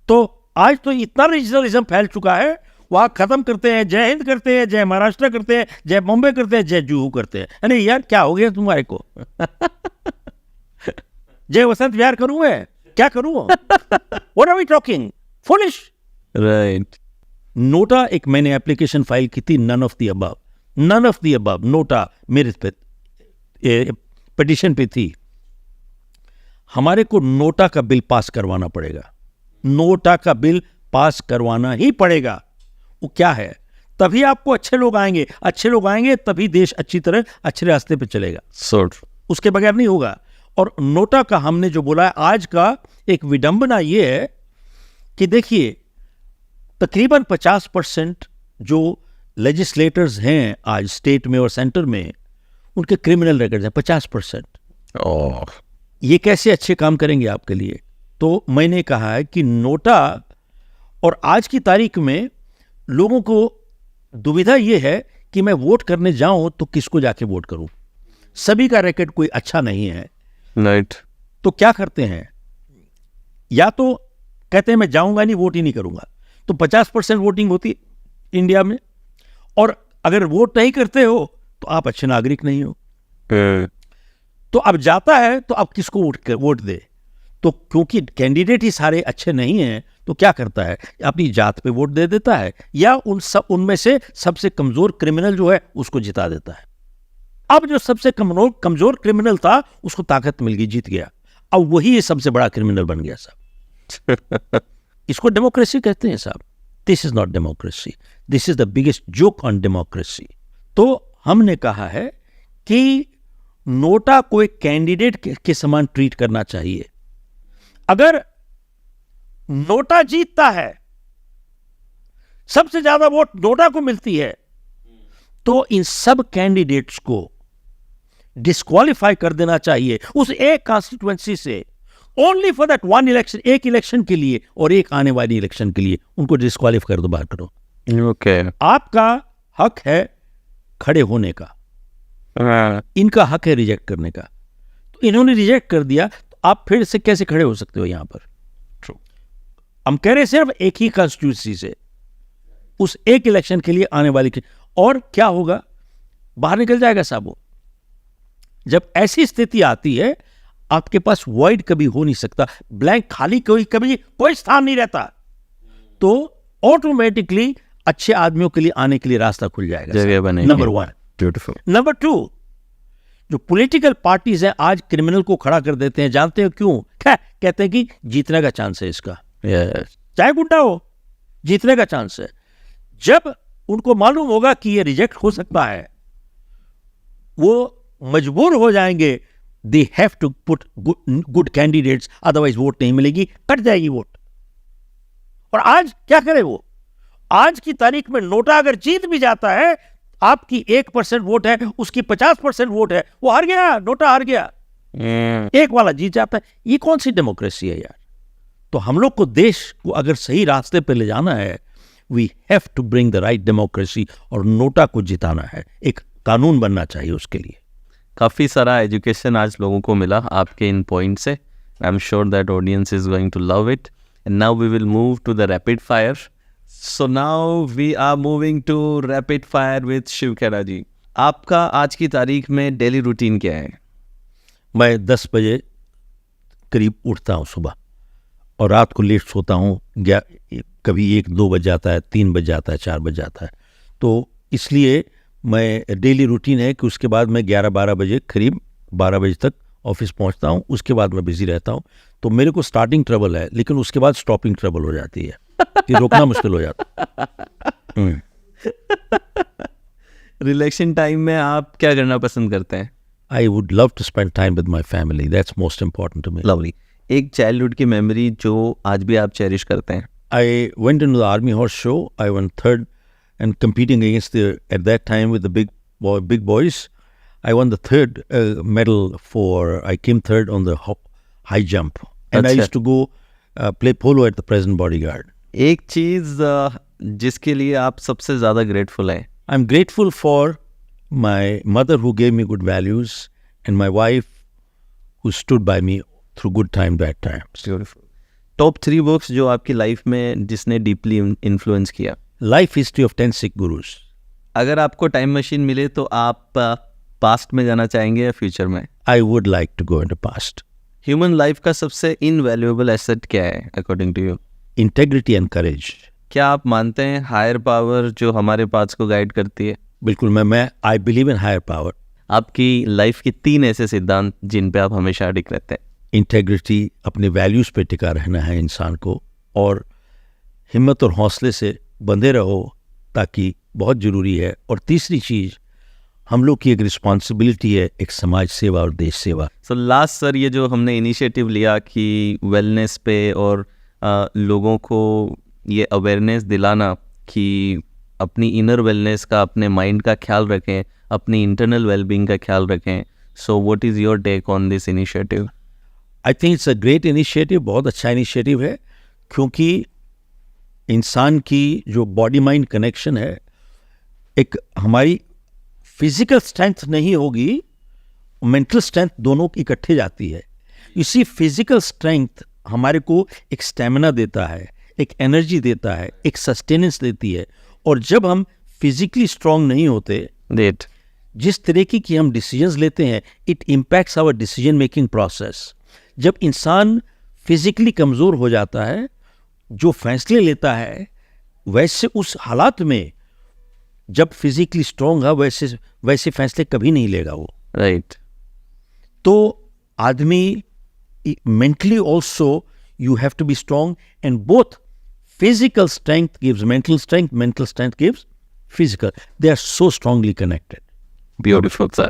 तो आज तो इतना रीजनलिज्म फैल चुका है, वहां खत्म करते हैं, जय हिंद करते हैं, जय महाराष्ट्र करते हैं, जय बॉम्बे करते हैं, जय जुहू करते हैं। अरे यार क्या हो गया तुम्हारे को? जय वसंत विहार करूं मैं? क्या करूं? What are we talking? Foolish. Right. NOTA एक मैंने एप्लीकेशन फाइल की थी, none of the above, none of the above. NOTA मेरे पे पिटिशन पे थी। हमारे को नोटा का बिल पास करवाना पड़ेगा, नोटा का बिल पास करवाना ही पड़ेगा। वो क्या है? तभी आपको अच्छे लोग आएंगे, अच्छे लोग आएंगे तभी देश अच्छी तरह अच्छे रास्ते पे चलेगा। So true. उसके बगैर नहीं होगा। और नोटा का हमने जो बोला है, आज का एक विडंबना ये है कि देखिए तकरीबन 50% जो लेजिस्लेटर्स हैं आज स्टेट में और सेंटर में, उनके क्रिमिनल रिकॉर्ड्स हैं 50%। ओह। ये कैसे अच्छे काम करेंगे आपके लिए? तो मैंने कहा है कि नोटा, और आज की तारीख में लोगों को दुविधा ये है कि मैं वोट करने जाऊं तो किसको जाके वोट करूं, सभी का रैकेट कोई अच्छा नहीं है। राइट। तो क्या करते हैं, या तो कहते हैं मैं जाऊंगा नहीं, वोट ही नहीं करूंगा, तो 50% वोटिंग होती इंडिया में, और अगर वोट नहीं करते हो तो आप अच्छे नागरिक नहीं हो। तो अब जाता है तो अब किसको वोट दे, तो क्योंकि कैंडिडेट ही सारे अच्छे नहीं हैं तो क्या करता है, अपनी जात पे वोट दे देता है, या उनमें से सबसे कमजोर क्रिमिनल जो है उसको जिता देता है। अब जो सबसे कमजोर क्रिमिनल था उसको ताकत मिल गई, जीत गया, अब वही सबसे बड़ा क्रिमिनल बन गया साहब। इसको डेमोक्रेसी कहते हैं साहब। This is not democracy, this is the biggest joke on democracy. तो हमने कहा है कि नोटा को एक कैंडिडेट के समान ट्रीट करना चाहिए। अगर नोटा जीतता है, सबसे ज्यादा वोट नोटा को मिलती है, तो इन सब कैंडिडेट्स को डिस्क्वालीफाई कर देना चाहिए उस एक कॉन्स्टिट्यूएंसी से, only for that one election, एक इलेक्शन के लिए और एक आने वाली इलेक्शन के लिए उनको डिस्क्वालीफाई कर दो, बाहर करो। ओके। आपका हक है खड़े होने का, इनका हक है रिजेक्ट करने का। तो इन्होंने रिजेक्ट कर दिया, तो आप फिर से कैसे खड़े हो सकते हो यहां पर? हम कह रहे सिर्फ एक ही कॉन्स्टिट्यूंसी से, उस एक इलेक्शन के लिए आने वाली और क्या होगा, बाहर निकल जाएगा साहब वो। जब ऐसी स्थिति आती है, आपके पास वॉइड कभी हो नहीं सकता, ब्लैंक खाली कभी कोई स्थान नहीं रहता, तो ऑटोमेटिकली अच्छे आदमियों के लिए आने के लिए रास्ता खुल जाएगा, जगह बनेगी। नंबर 1। ब्यूटीफुल। नंबर 2, जो पॉलिटिकल पार्टीज हैं आज क्रिमिनल को खड़ा कर देते हैं, जानते हो क्यों? कहते हैं कि जीतने का चांस है इसका, चाहे गुंडा हो, जीतने का चांस है। जब उनको मालूम होगा कि ये रिजेक्ट हो सकता है, वो मजबूर हो जाएंगे, they have to put good candidates, otherwise vote नहीं मिलेगी, कट जाएगी वोट। और आज क्या करे वो, आज की तारीख में नोटा अगर जीत भी जाता है, आपकी 1% वोट है, उसकी 50% वोट है, वो हार गया, नोटा हार गया, एक वाला जीत जाता है। ये कौन सी डेमोक्रेसी है यार? तो हम लोग को देश को अगर सही रास्ते पे ले जाना है, we have to bring the right democracy, और नोटा को जिताना है, एक कानून बनना चाहिए उसके लिए। काफ़ी सारा एजुकेशन आज लोगों को मिला आपके इन पॉइंट से। I am sure that audience is going to love it. And now we will move to the rapid fire. So now we are moving to rapid fire with Shiv Khera ji. आपका आज की तारीख में डेली रूटीन क्या है? मैं 10 बजे करीब उठता हूँ सुबह, और रात को लेट सोता हूँ, कभी 1-2 बज जाता है, 3 बज जाता है, 4 बज जाता है। तो इसलिए मैं डेली रूटीन है कि उसके बाद मैं 11-12 बजे, करीब 12 बजे तक ऑफिस पहुंचता हूं, उसके बाद मैं बिजी रहता हूं। तो मेरे को स्टार्टिंग ट्रबल है, लेकिन उसके बाद स्टॉपिंग ट्रबल हो जाती है, कि रोकना मुश्किल हो जाता है। रिलैक्सिंग टाइम में आप क्या करना पसंद करते हैं? I would love to spend time with my family, that's most important to me. Lovely. एक चाइल्डहुड की मेमोरी जो आज भी आप चेरिश करते हैं? I went into the Army Horse Show. I won 3rd, and competing against at that time with the big boys, I won the 3rd medal I came 3rd on the high jump. And I used to go play polo at the President Bodyguard. एक चीज जिसके लिए आप सबसे ज्यादा ग्रेटफुल हैं? I'm grateful for my mother who gave me good values, and my wife who stood by me through good time, bad times. Beautiful. Top 3 books जो आपकी लाइफ में जिसने डीपली इन्फ्लुएंस किया? Life History of 10 Sikh Gurus. अगर आपको टाइम मशीन मिले तो आप पास्ट में जाना चाहेंगे या फ्यूचर में? I would like to go into past. Human life का सबसे इनवैल्यूएबल एसेट क्या है according to you? Integrity and courage. क्या आप मानते हैं हायर पावर जो हमारे पाथ्स को गाइड करती है? बिल्कुल, मैं I believe in higher power. आपकी लाइफ के 3 ऐसे सिद्धांत जिन पे आप हमेशा अडिग रहते हैं? इंटेग्रिटी, अपने वैल्यूज़ पे टिका रहना है इंसान को, और हिम्मत और हौसले से बंधे रहो, ताकि बहुत ज़रूरी है। और तीसरी चीज़, हम लोग की एक रिस्पॉन्सिबिलिटी है, एक समाज सेवा और देश सेवा। सो लास्ट सर, ये जो हमने इनिशिएटिव लिया कि वेलनेस पे और लोगों को ये अवेयरनेस दिलाना कि अपनी इनर वेलनेस का, अपने माइंड का ख्याल रखें, अपनी इंटरनल वेलबींग का ख्याल रखें। So what is your take on this initiative? I think it's a great initiative, बहुत अच्छा इनिशिएटिव है, क्योंकि इंसान की जो बॉडी माइंड कनेक्शन है, एक हमारी फिजिकल स्ट्रेंथ नहीं होगी, मेंटल स्ट्रेंथ दोनों इकट्ठे जाती है। इसी फिजिकल स्ट्रेंथ हमारे को एक स्टेमिना देता है, एक एनर्जी देता है, एक सस्टेनेंस देती है। और जब हम फिजिकली स्ट्रांग नहीं होते, डेट जिस तरीके की हम डिसीजंस लेते हैं, it impacts our decision making process. जब इंसान फिजिकली कमज़ोर हो जाता है, जो फैसले लेता है वैसे उस हालात में, जब फिजिकली स्ट्रांग है वैसे फैसले कभी नहीं लेगा वो। राइट। तो आदमी mentally also you have to be strong, and both physical strength gives mental strength gives physical. They are so strongly connected. Beautiful, sir.